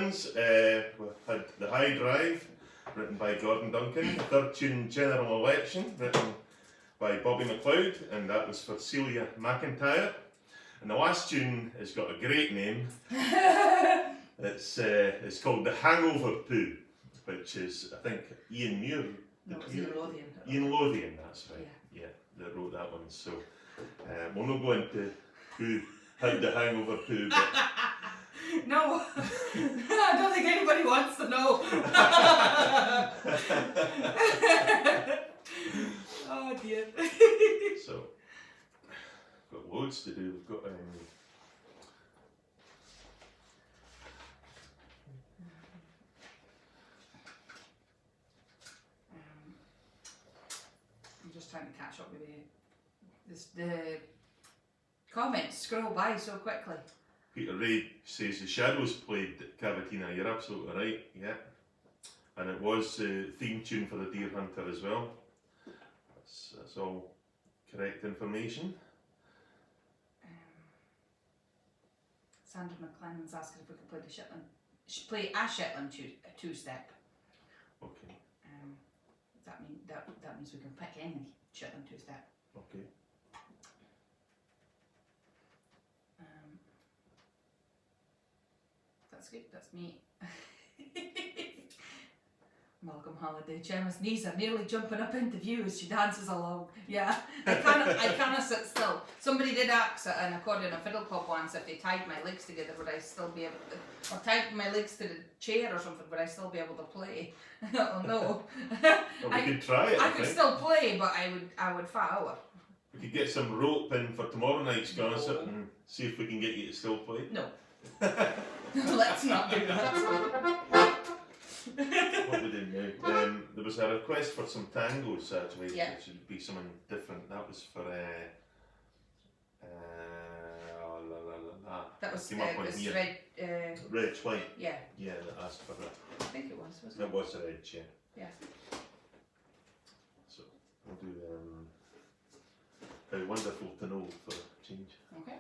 ones, we had The High Drive, written by Gordon Duncan. The third tune, General Election, written by Bobby McLeod, and that was for Celia McIntyre. And the last tune has got a great name. It's called The Hangover Poo, which is, I think, Ian Muir. No, it's Ian Lothian. Ian Lothian, that's right. Yeah, that wrote that one. So we'll not go into who had the hangover poo, but no, I don't think anybody wants to know. Oh dear. So got loads to do. We've got I'm just trying to catch up with the comments scroll by so quickly. Peter Ray says the Shadows played Cavatina. You're absolutely right. Yeah, and it was the theme tune for the Deer Hunter as well. That's all correct information. Sandra McLennan's asking if we could play the Shetland. Play a Shetland two-step. Okay. That means we can pick any Shetland two-step. Okay. That's good. That's me. Malcolm Halliday. Gemma's knees are nearly jumping up into view as she dances along. Yeah, I cannot sit still. Somebody did ask at an accordion and fiddle club once if they tied my legs together, would I still be able to, or tied my legs to the chair or something, would I still be able to play? Oh no. Well, we could try it. I could still play, but I would fat out. We could get some rope in for tomorrow night's concert and see if we can get you to still play. No. Let's not do that. What we do now? There was a request for some tangos actually, Yeah. which would be something different. That was for That was came up on here. red. Reg White. Yeah, Yeah, that asked for that. I think it was, wasn't That it? was a Reg, yeah. Yeah. So we'll do How Wonderful to Know for a change. Okay.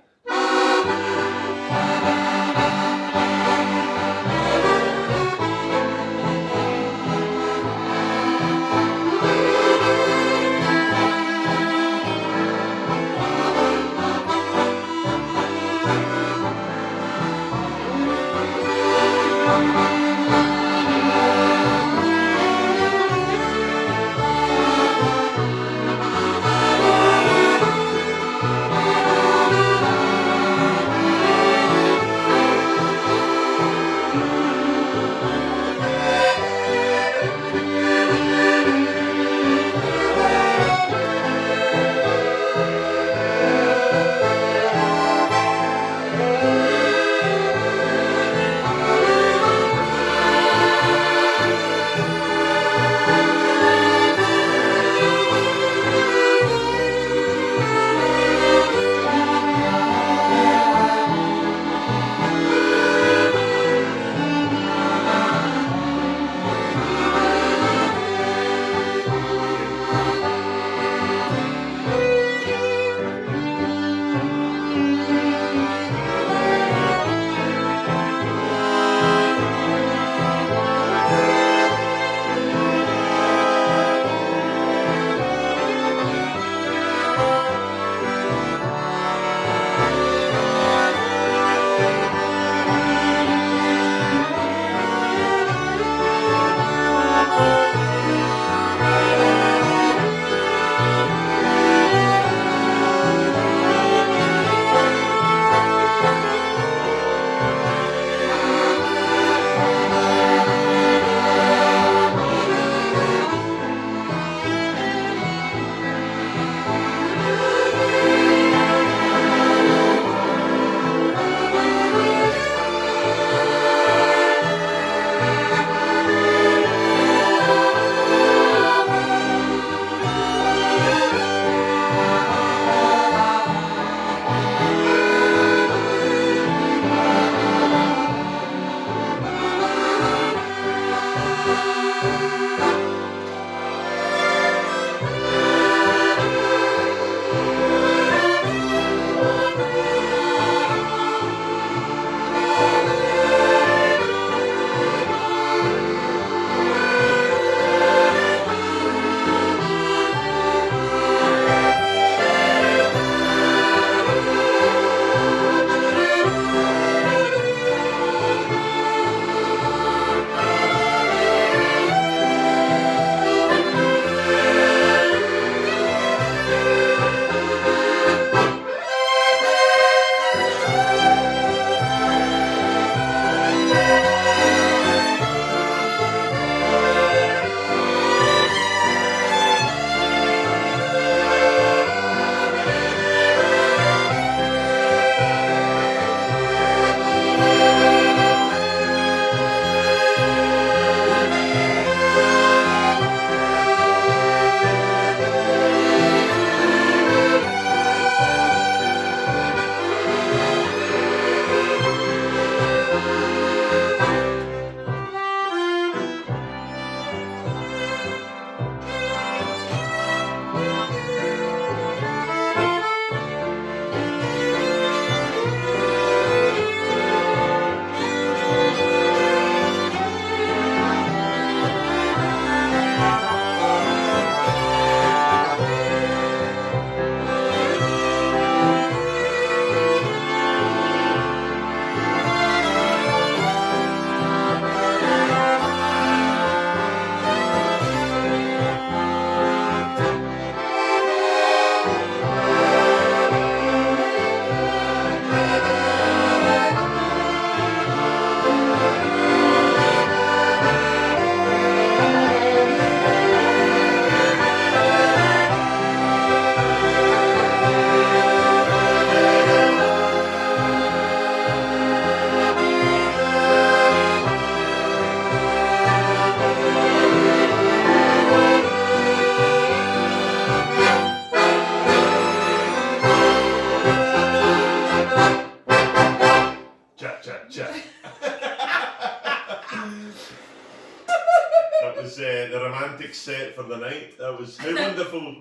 That was the romantic set for the night. That was how wonderful,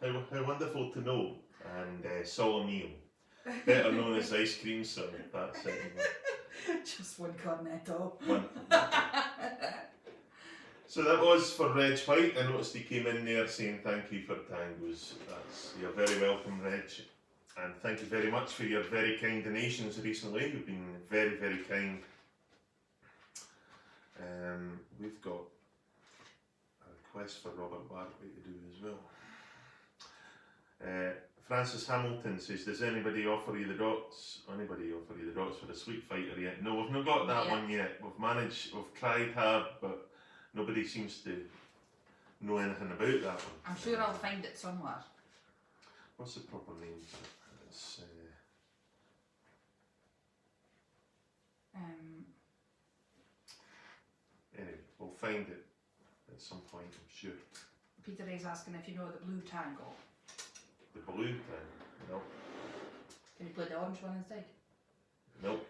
how wonderful to know. And Solomeo, better known as Ice Cream Sun. That's it. Just one cornetto. One. So that was for Reg White. I noticed he came in there saying thank you for tangos. You're very welcome, Reg. And thank you very much for your very kind donations recently. You've been very, very kind. We've got a request for Robert Barkley to do as well. Francis Hamilton says, does anybody offer you the dots? Anybody offer you the dots for the Sweet Fighter yet? No, we've not got that one yet. We've tried hard, but nobody seems to know anything about that one. I'm sure I'll find it somewhere. What's the proper name? It's, anyway, we'll find it at some point, I'm sure. Peter is asking if you know the blue tango. The blue thing? No. Can you play the orange one instead? Nope.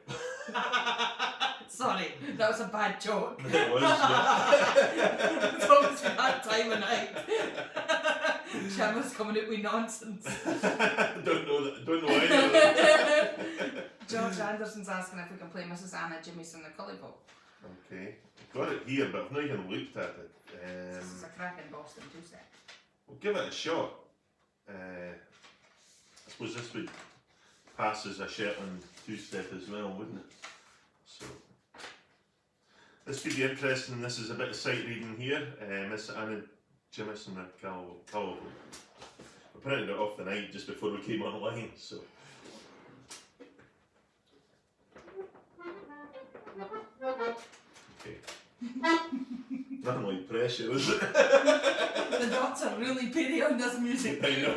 Sorry, that was a bad joke. It was, yeah. It's always a bad time of night. Gemma's coming out with nonsense. Don't know either of them. George Anderson's asking if we can play Mrs. Anna Jimmy's in the Cullibo. Okay, I've got it here, but I've not even looked at it. This is a cracking Boston two-step. We'll give it a shot. I suppose this would pass as a Shetland two-step as well, wouldn't it? So this could be interesting. This is a bit of sight reading here. Miss Anna Jimison at Cullibo. We printed it off the night just before we came online, so. Okay. Nothing like pressure, is it? The dots are really petty on this music. I know.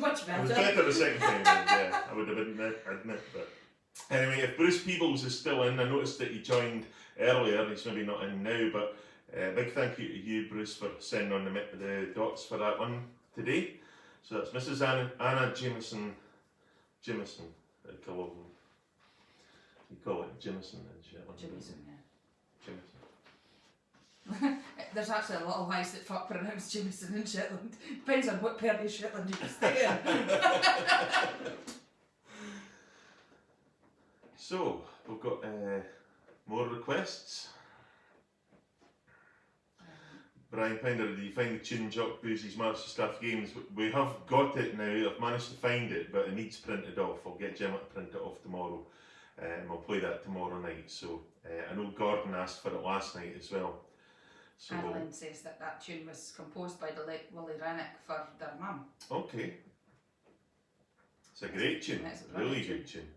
much It was better. better the second time, yeah, I would have admit. But anyway, if Bruce Peebles is still in, I noticed that he joined earlier, he's maybe not in now, but big thank you to you, Bruce, for sending on the dots for that one today. So that's Mrs. Anna Jameson, they call him. You call it Jameson in Shetland. Jameson, yeah. Jameson. There's actually a lot of wives that pronounce Jameson in Shetland. Depends on what part of Shetland you stay in. So, we've got more requests. Brian Pinder, did you find the tune Jock Boozy's Master Staff Games? We have got it now, I've managed to find it, but it needs printed off. I'll get Gemma to print it off tomorrow. I'll play that tomorrow night. So, I know Gordon asked for it last night as well. So, Adeline says that tune was composed by the late Willie Rennick for their mum. okay. It's a great tune, It's a really brilliant good tune.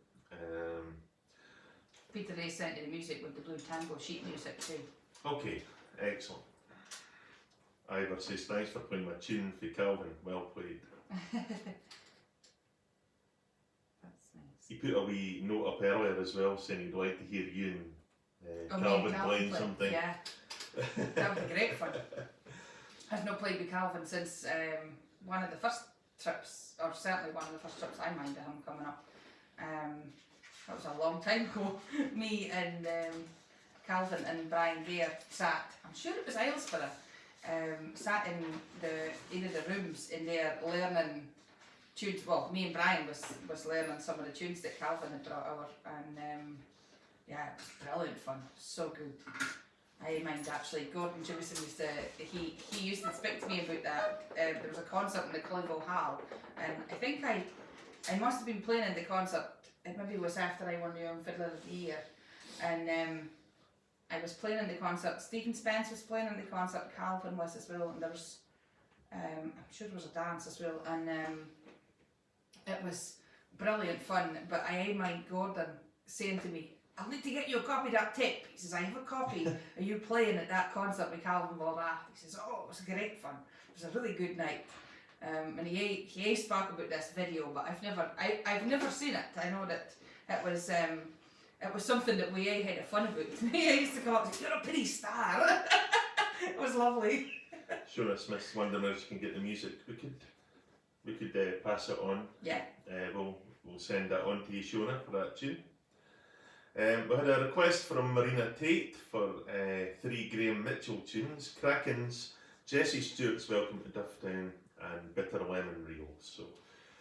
Peter Ray sent you the music with the Blue Tango sheet music too. Okay, excellent. Ivor says, thanks for playing my tune for Calvin. Well played. That's nice. He put a wee note up earlier as well saying he'd like to hear you and Oh, me and Calvin Calvin playing play. something. Yeah, that would be great fun. I've not played with Calvin since one of the first trips, or certainly one of the first trips I mind of him coming up. That was a long time ago. Me and Calvin and Brian Gare sat, I'm sure it was Aylesborough, sat in the rooms in there learning tunes. Well, me and Brian was learning some of the tunes that Calvin had brought over, and yeah, it was brilliant fun, so good. I mind actually, Gordon Jimison used to, he used to speak to me about that. There was a concert in the Clivo Hall, and I think I must have been playing in the concert. It maybe was after I won the Young Fiddler of the Year, and I was playing in the concert. Stephen Spence was playing in the concert. Calvin was as well, and there was, I'm sure there was a dance as well, and it was brilliant fun. But I mind Gordon saying to me, I'll need to get you a copy of that tape. He says, I have a copy of you playing at that concert with Calvin Balrath. He says, oh, it was great fun. It was a really good night. And he spoke about this video, but I've never seen it. I know that it was something that we had fun about. I used to call it, you're a pretty star. It was lovely. Shona Smith's wondering if she can get the music. We could pass it on. Yeah. We'll send that on to you, Shona, for that tune. We had a request from Marina Tate for 3 Graham Mitchell tunes, Kraken's, Jessie Stewart's Welcome to Dufftown, and Bitter Lemon Reel. So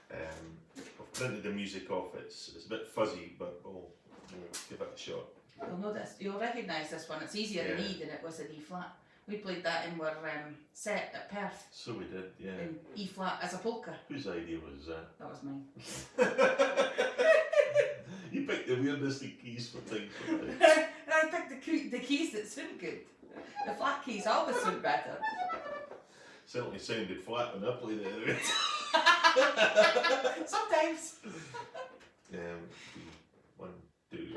I've printed the music off. It's a bit fuzzy, but we'll give it a shot. You'll know this. You'll recognise this one. It's easier in E than it was in E flat. We played that in our set at Perth. So we did, yeah. In E flat as a polka. Whose idea was that? That was mine. You picked the weirdest of keys for things. I picked the keys that sound good. The flat keys always sound better. Certainly sounded flat when I played it anyway. Sometimes. 1, 2.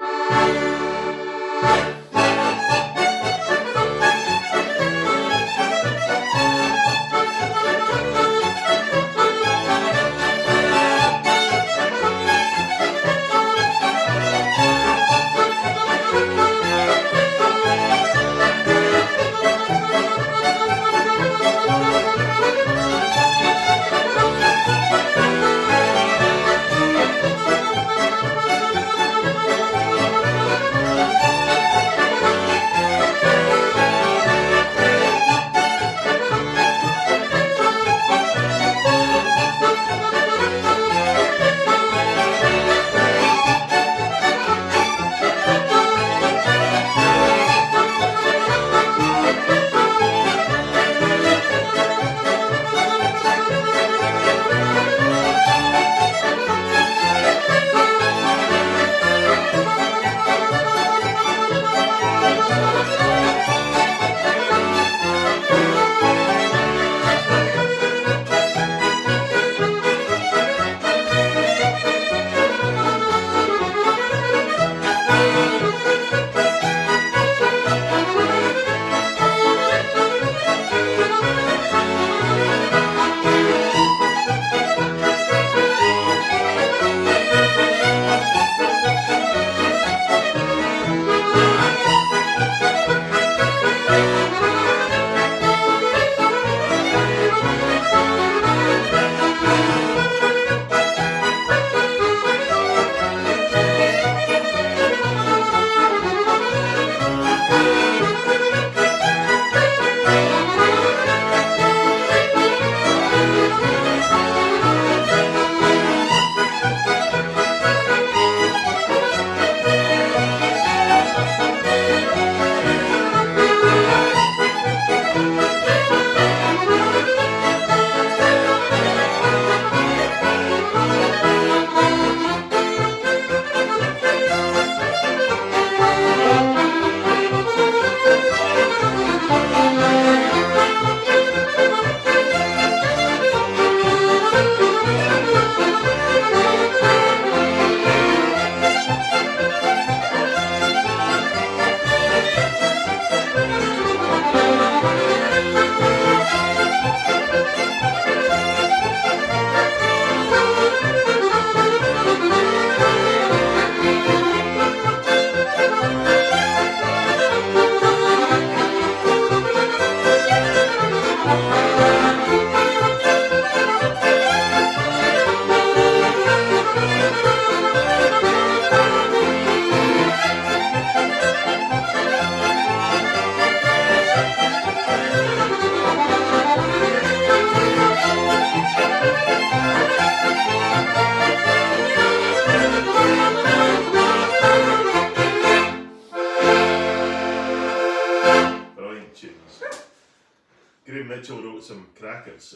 Mitchell wrote some crackers,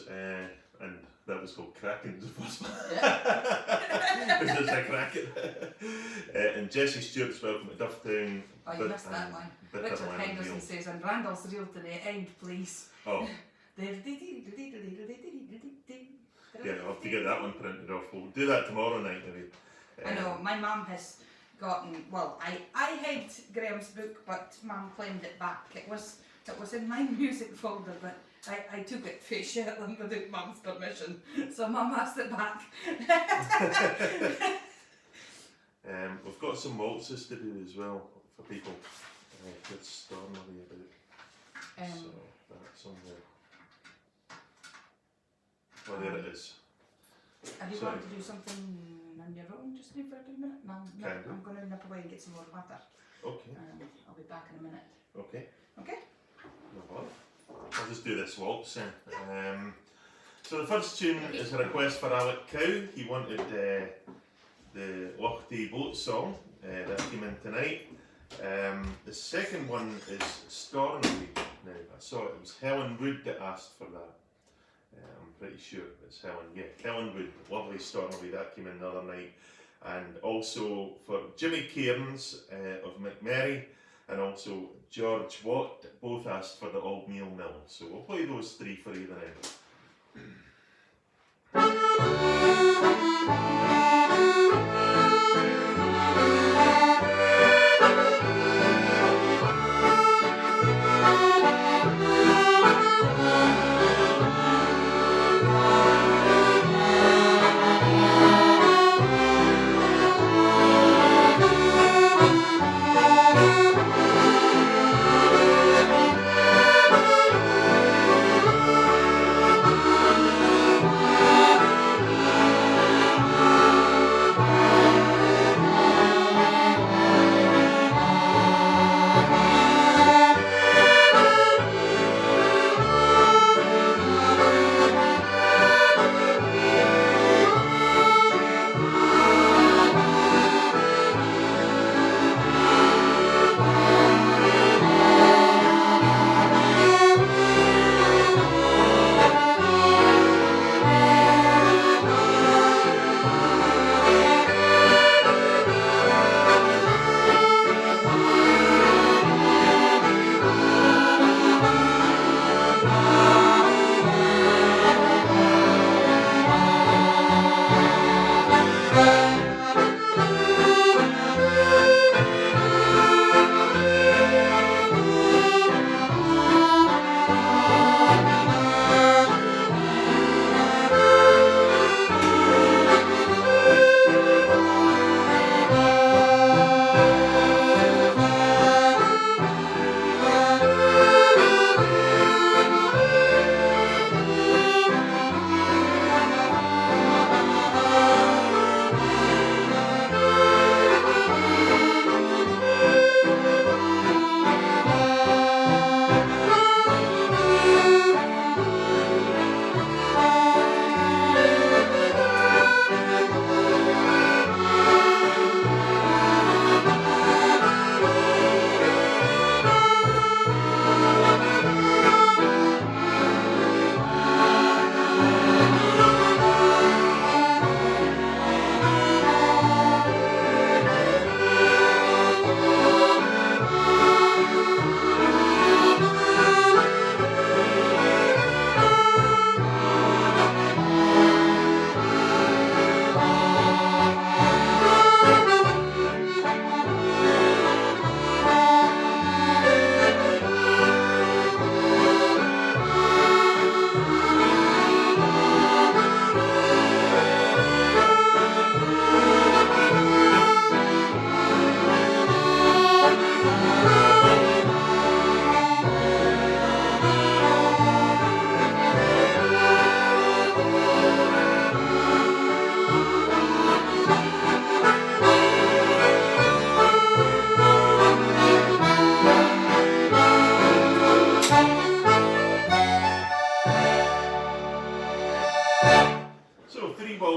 and that was called Cracking, the first one. Yeah. Because it's a cracker. And Jesse Stewart's Welcome to Dufftown. Oh, you missed that one. Bitter Richard Lemon Henderson Veal. says, and Randall's reel to the end, please. Oh, yeah, I'll have to get that one printed off. We'll do that tomorrow night, maybe. I know, my mum has gotten, well, I had Graham's book, but mum claimed it back. It was in my music folder, but I took it for Shetland without mum's permission, so mum asked it back. We've got some waltzes to do as well for people. It's stormy about. So that's on there. Well, there it is. Have you Sorry. got to do something on your own just now for a minute? No, Can do. I'm going to nip away and get some more water. Okay. I'll be back in a minute. Okay. Okay? No bother. I'll just do this waltz then. So the first tune is a request for Alec Cow. He wanted the Lochte Boat song that came in tonight. The second one is Stornoway. Now, I saw it was Helen Wood that asked for that. I'm pretty sure it's Helen. Yeah, Helen Wood, lovely Stornoway, that came in the other night. And also for Jimmy Cairns of McMurray, and also George Watt, both asked for the Old Meal Mill. So we'll play those three for either end.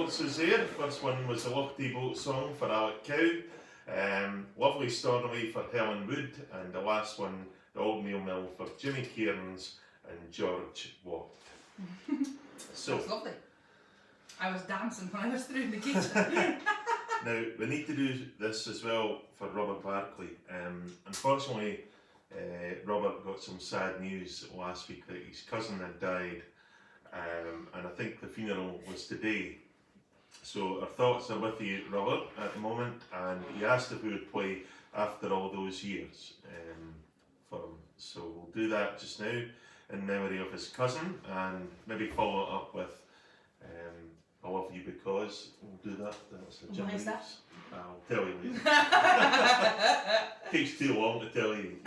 waltzes there. The first one was the Lochte Boat song for Alec Cow, Lovely Stornoway for Helen Wood, and the last one, the Old Meal Mill for Jimmy Cairns and George walked. So That's lovely. I was dancing when I was through in the kitchen. now we need to do this as well for Robert Barclay. Unfortunately, Robert got some sad news last week that his cousin had died, and I think the funeral was today. So our thoughts are with you, Robert, at the moment, and he asked if we would play After All Those Years for him. So we'll do that just now in memory of his cousin, and maybe follow it up with I Love You Because. We'll do that. That's the Why is that? I'll tell you later. Takes too long to tell you.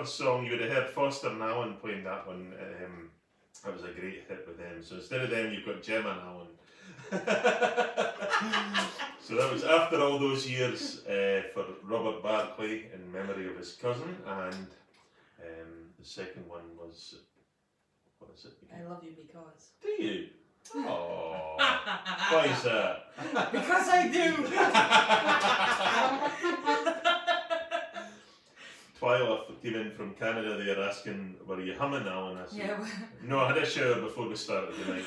first song, you would have heard Foster and Allen playing that one. That was a great hit with them. So instead of them, you've got Gemma and Allen. So that was after all those years for Robert Barclay in memory of his cousin, and the second one was, what is it again? I love you because. Do you? Oh, why is that? Because I do. Twyla came in from Canada there asking, were you humming, Alan? I said, Yeah. no, I had a shower before we started the night.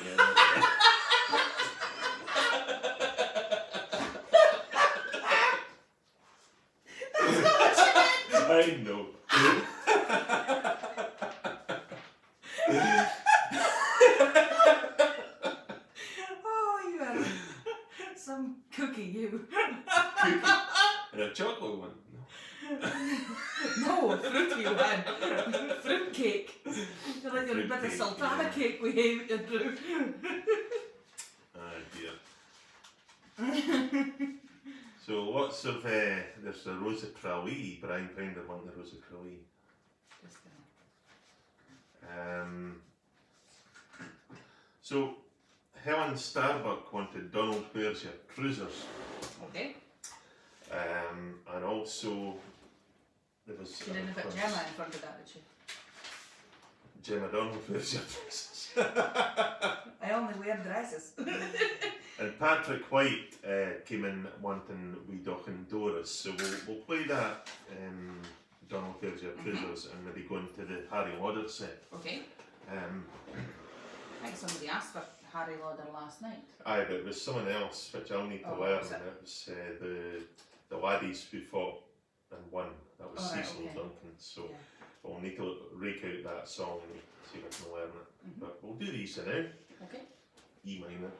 I know. Oh, you are some cookie, you. Cookie. And a chocolate one. No, fruity one. Fruit cake. You're like a Fruit bit of cake, sultana yeah. cake we ate you through. Oh dear. So lots of, there's the Rosa Crowley, Brian Pender won the Rosa Crowley. So Helen Starbuck wanted Donald, Where's Your Cruisers? Okay. And also there was She didn't put Gemma in front of that, did she? Gemma Donald, Where's Your Cruisers? I only wear dresses. And Patrick White came in wanting Wee Doc and Doris, so we'll play that Donald, Where's Your Cruisers, and maybe go into the Harry Lauder set. Okay. I I think somebody asked for Harry Lauder last night. Aye, but it was someone else which I'll need to Oh, learn. was it? It was the laddies who fought and won. That was Oh, right, Cecil okay. Duncan. So Yeah. we'll need to rake out that song and see if I can learn it. Mhm. But we'll do these now. Okay. E minor.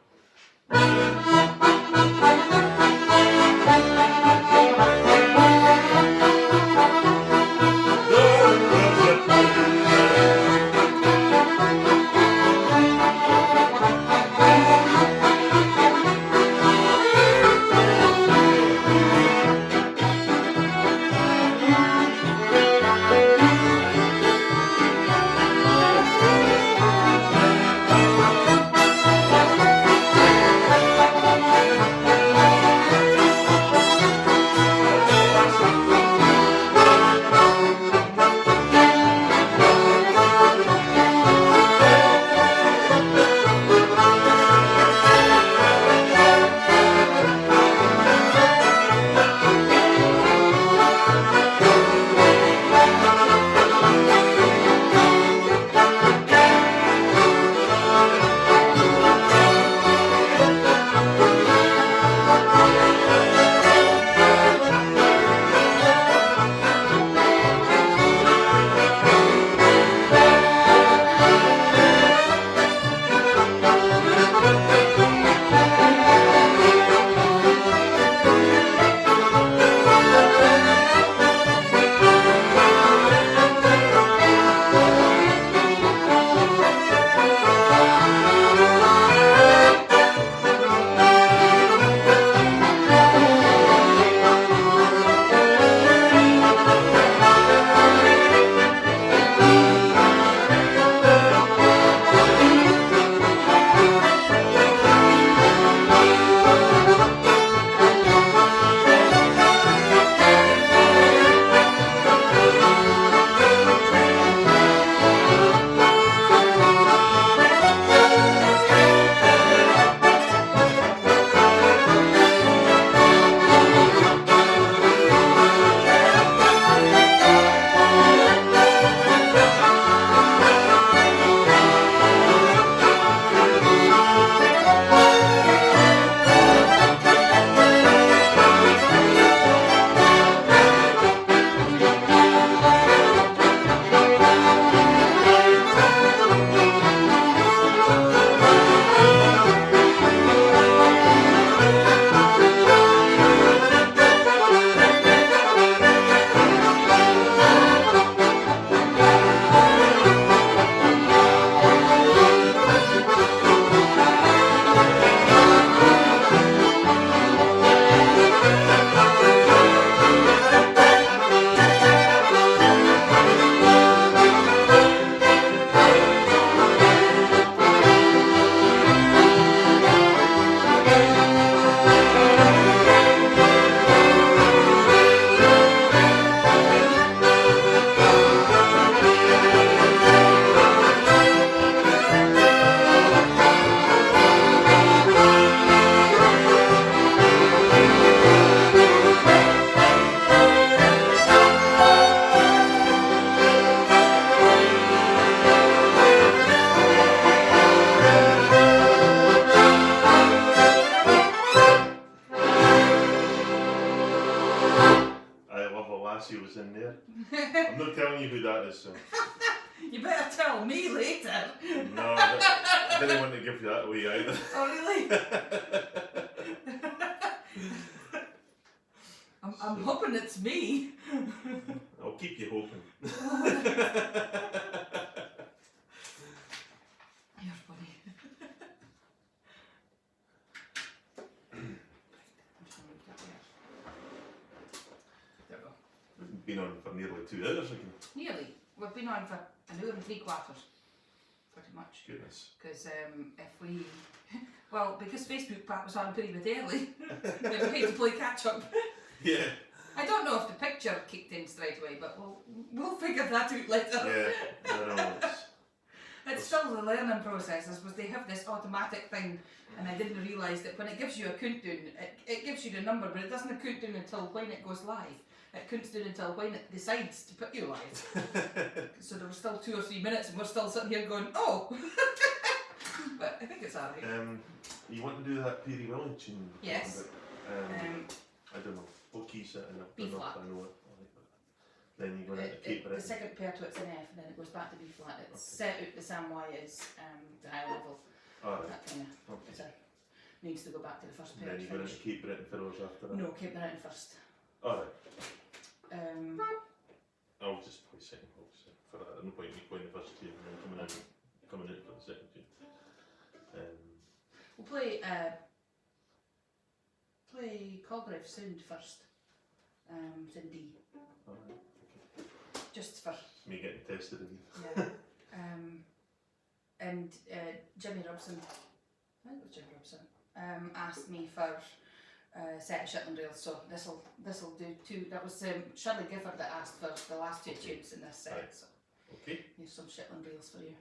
that is. So. You better tell me later. No, I didn't want to give you that away either. Oh, really? I'm hoping it's me. I'll keep you hoping. You're funny. There we go. We've been on for nearly 2 hours again. Nearly. We've been on for an hour and 3/4. Pretty much. Goodness. Because if we... Well, because Facebook Pat was on pretty bit early, we had to play catch up. Yeah. I don't know if the picture kicked in straight away, but we'll figure that out later. Yeah. No, It's still the learning process. I suppose they have this automatic thing, and I didn't realise that when it gives you a countdown, it gives you the number, but it doesn't countdown until when it goes live. It counts down until when it decides to put you live. So there were still 2 or 3 minutes, and we're still sitting here going, oh! But I think it's alright. You want to do that Peary Willie tune? Yes. I don't know. What key set in it? B I don't know flat. if I know it. Then you go into caper The it. second pair to it's an F, and then it goes back to B flat. It's set out the same way as the high level. Alright. That kind of. Okay. So needs to go back to the first pair. Then you go into caper it and fiddles after that. No, keep the written first. Alright. Um, I'll just play second box for that. No point in me playing the first tune and then coming out for the second tune. we'll play Colgrave Sound first. It's in D. Alright. Just for Me getting tested again. yeah. And Jimmy Robson, I think it was Jimmy Robson, asked me for a set of Shetland Rails, so this'll do 2. That was Shirley Gifford that asked for the last 2 tunes in this set. Right. So Okay. here's some Shetland Rails for you.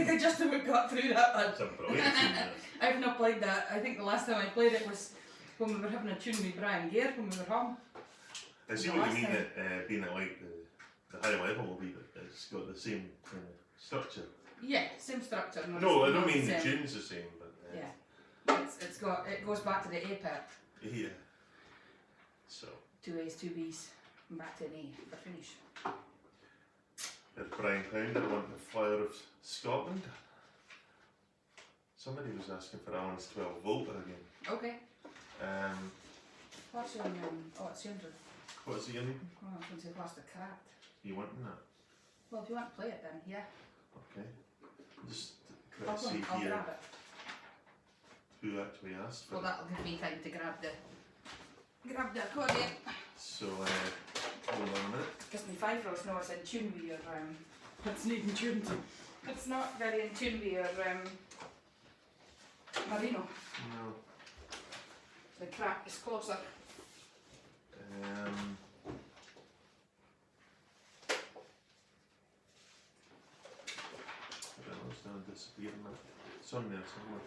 think I just about got through that one. It's a brilliant tune. That. I've not played that. I think the last time I played it was when we were having a tune with Brian Gare when we were home. I see what you mean, being at like the high level will be that it's got the same kind of structure. Yeah, same structure. No, I don't mean the tune's the same, but yeah, it goes back to the A part. Yeah. So. 2 A's, 2 B's, and back to an A for finish. There's Brian Pounder, want the Flower of Scotland. Somebody was asking for Alan's 12 volter again. Okay. What's your oh, it's 100. What's the in? Oh, I was going to say what's the craft. You wanting that? Well, if you want to play it then, yeah. Okay. Just I'll see here grab it. who actually asked for Well, it. that'll give me time to grab the accordion. So, hold on a minute. Because my 5-year-olds know it's in tune with your, it's not in tune. It's not very in tune with your, Marino. No. The crack is closer. It's going to disappear in that. It's on there somewhere.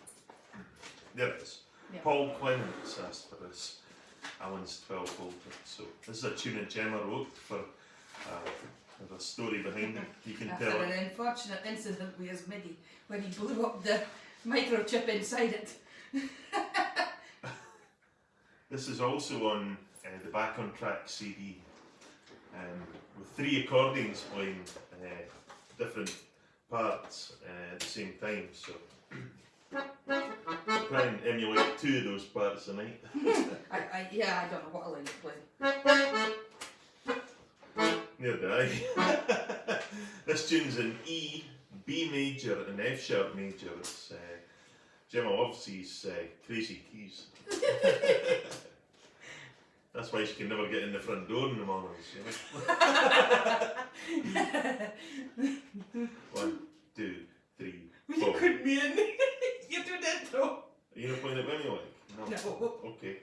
There it is. Yeah. Paul Clements asked for this. Alan's 12 volter. So this is a tune that Gemma wrote for there's a story behind it. You can After tell an it. unfortunate incident with his MIDI when he blew up the microchip inside it. This is also on the Back on Track CD with 3 accordions playing different parts at the same time. So try and emulate 2 of those parts tonight. I don't know what line to play. Neither do I. This tune's in E, B major and F sharp major. It's Gemma loves these crazy keys. That's why she can never get in the front door in the mornings, you know? 1, 2, 3, 4. You couldn't be in. You do that though. Are you not playing it when you like? No. Okay.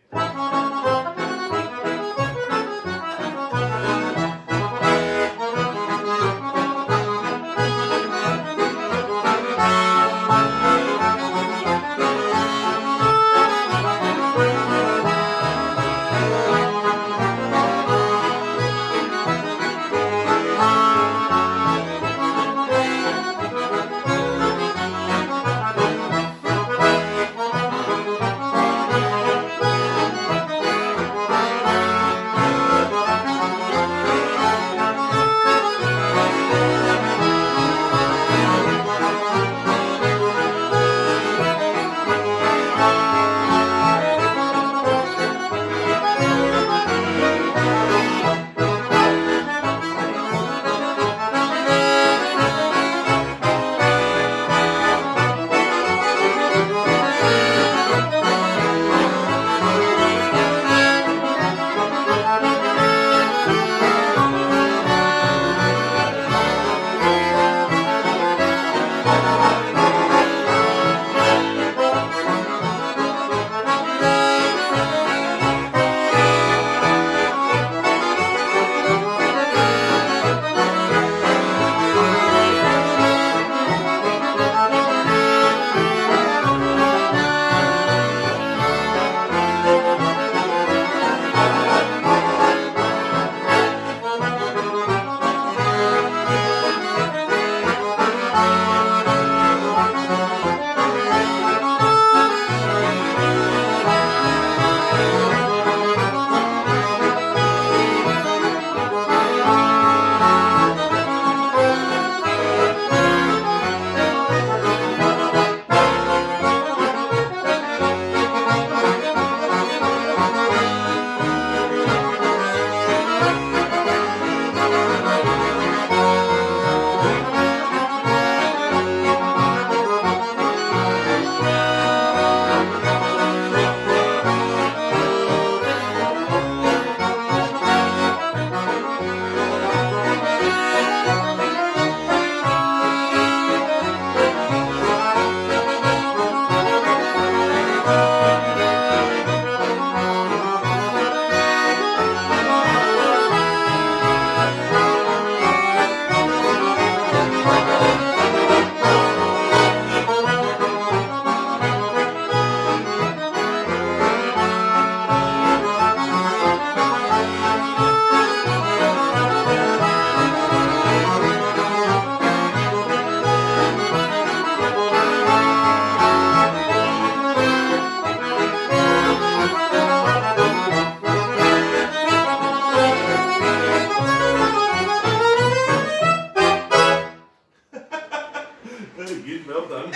Very good, well done.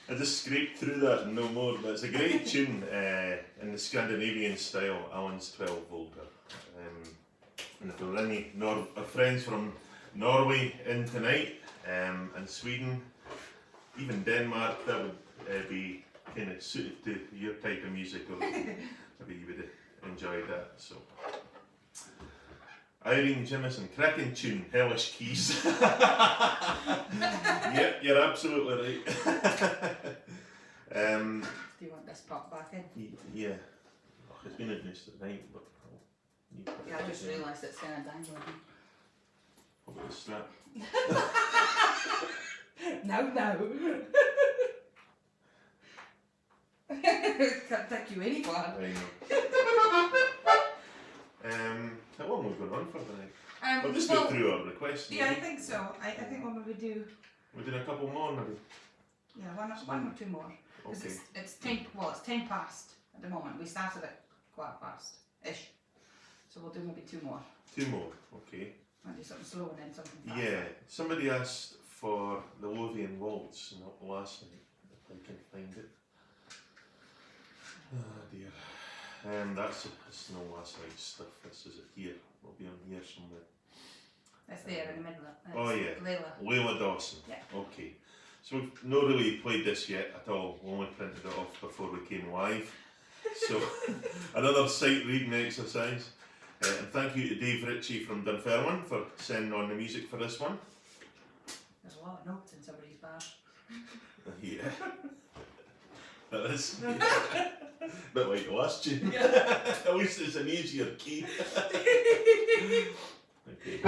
I just scraped through that and no more, but it's a great tune in the Scandinavian style, Alan's 12 volter. And if there were any our friends from Norway in tonight, and Sweden, even Denmark, that would be kind of suited to your type of music, or maybe you would enjoy that. So, Irene Jimison, cracking tune, hellish keys. Yep, you're absolutely right. Do you want this pop back in? Yeah, it's been a nice night, but Yeah, I just realised it's kind of dangling. what about the strap? No. Can't take you any far. I know. How long have we gone on for tonight? We'll just go through our requests. Yeah, I think so. I think we'll maybe do. We're doing a couple more maybe. Yeah, one or two more. Because Okay. it's 10 past at the moment. We started at 15:15-ish. So we'll do maybe two more. Two more, okay. Maybe something slow and then something fast. Yeah, somebody asked for the Lothian Waltz last night, if I can find it. Oh dear. It's no last night's stuff, this is it here. It'll be on here somewhere. It's there in the middle. Oh yeah. Layla Dawson. Yeah. Okay. So we've not really played this yet at all. We only printed it off before we came live. So another sight reading exercise. And thank you to Dave Ritchie from Dunfermline for sending on the music for this one. There's a lot of notes in somebody's bar. Yeah. That is. Yeah. Bit like the last tune. Yeah. At least it's an easier key. Okay.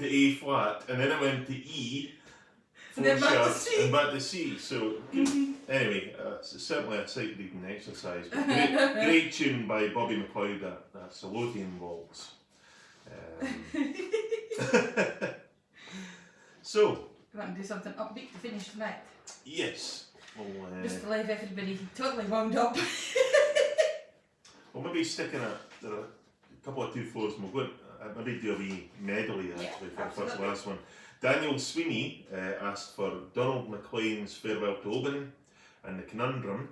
to A flat, and then it went to E, And 4 then back to sharps, C. and back to C. So anyway, it's certainly a sight reading exercise. But great tune by Bobby McLeod, that Ceilidhian waltz. So, You want to do something upbeat to finish tonight? yes. Just to leave everybody totally wound up. We'll maybe stick in there are a couple of 2 floors, and we'll go maybe do a wee medley actually for the first last one. Daniel Sweeney asked for Donald McLean's Farewell to Oban and The Conundrum,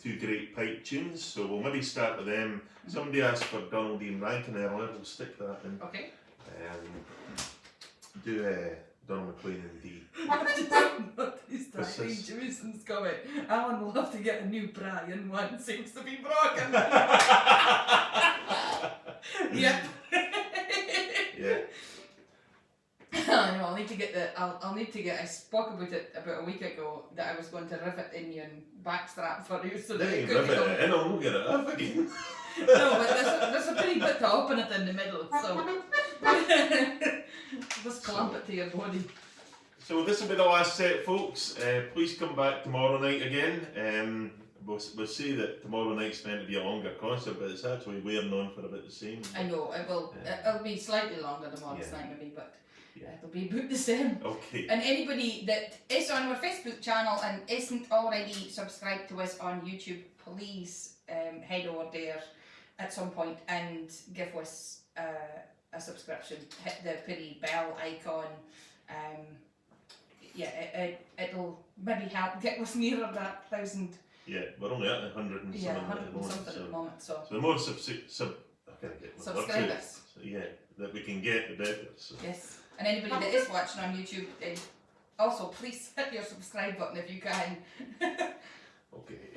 2 great pipe tunes, so we'll maybe start with them. Somebody asked for Donald Ian Rankin earlier, we'll stick that in. Okay. Do Donald McLean in D. I've just noticed that Ray Jewison's comment. Alan will have to get a new Brian, one seems to be broken. Yep. Yeah. I know, I'll need to get I'll need to get, I spoke about it about a week ago, that I was going to rivet in your backstrap for you so that Hey, it could rivet become... it in, I'll get it up again. No, but there's a pretty bit to open it in the middle, so... Just clamp it to your body. So this will be the last set, folks. Please come back tomorrow night again. We'll say that tomorrow night's meant to be a longer concert, but it's actually wearing on for about the same. I know, it will. It'll be slightly longer tomorrow night maybe, but it'll be about the same. Okay. And anybody that is on our Facebook channel and isn't already subscribed to us on YouTube, please head over there at some point and give us a subscription. Hit the pretty bell icon. It'll maybe help get us nearer that 1,000. Yeah, we're only at 100 and something 100 at the and moment. something at the moment. So So the more subscribers. that we can get, the better. So. Yes. And anybody that is watching on YouTube, also please hit your subscribe button if you can. Okay.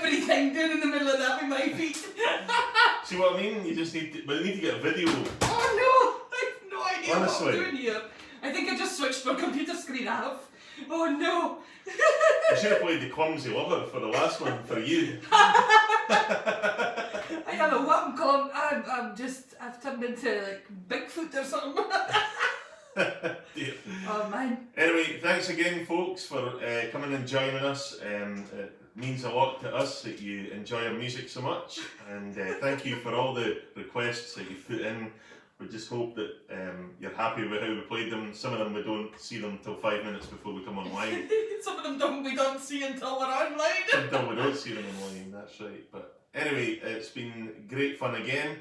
everything down in the middle of that with my feet. See what I mean? You just need to, but you need to get a video. Oh no, I have no idea Honestly. what I'm doing here. I think I just switched my computer screen off. Oh no. I should have played the clumsy lover for the last one for you. I don't know what I'm calling. I've turned into like Bigfoot or something. Dear. Oh man. Anyway, thanks again, folks, for coming and joining us. It means a lot to us that you enjoy our music so much, and thank you for all the requests that you put in. We just hope that you're happy with how we played them. Some of them we don't see them until 5 minutes before we come online. Some of them we don't see until we're online. Until we don't see them online, that's right. But anyway, it's been great fun again.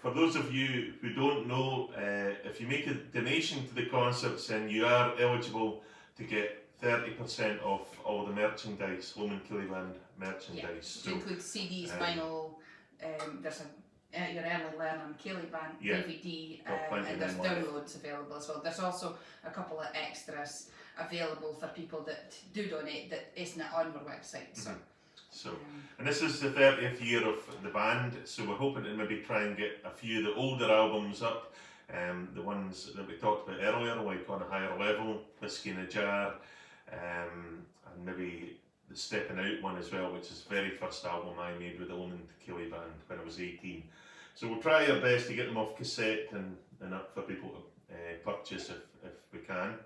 For those of you who don't know, if you make a donation to the concerts, then you are eligible to get 30% off all the merchandise, Lomond Ceilidh Band merchandise. Yeah, which includes CDs, vinyl, there's your early learning Ceilidh Band DVD, and there's downloads available as well. There's also a couple of extras available for people that do donate that isn't on our website. So, and this is the 30th year of the band, so we're hoping to maybe try and get a few of the older albums up, the ones that we talked about earlier, like On a Higher Level, Whiskey in a Jar, and maybe the Stepping Out one as well, which is the very first album I made with the Lomond Ceilidh Band when I was 18. So we'll try our best to get them off cassette and up for people to purchase if we can.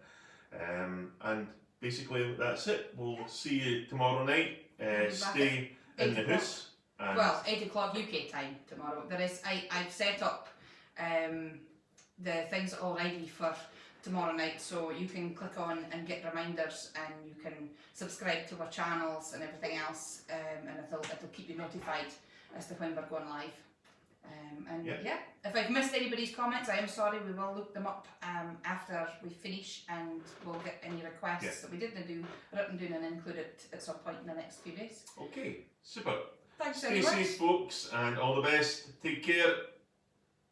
And basically that's it. We'll see you tomorrow night. Stay in the house. Well, 8 o'clock UK time tomorrow. There is. I've set up the things already for tomorrow night, so you can click on and get reminders, and you can subscribe to our channels and everything else, and it'll keep you notified as to when we're going live. If I've missed anybody's comments, I am sorry. We will look them up after we finish, and we'll get any requests that we didn't do written down and include it at some point in the next few days. Okay, super. Thanks very much. Stay safe, folks, and all the best. Take care.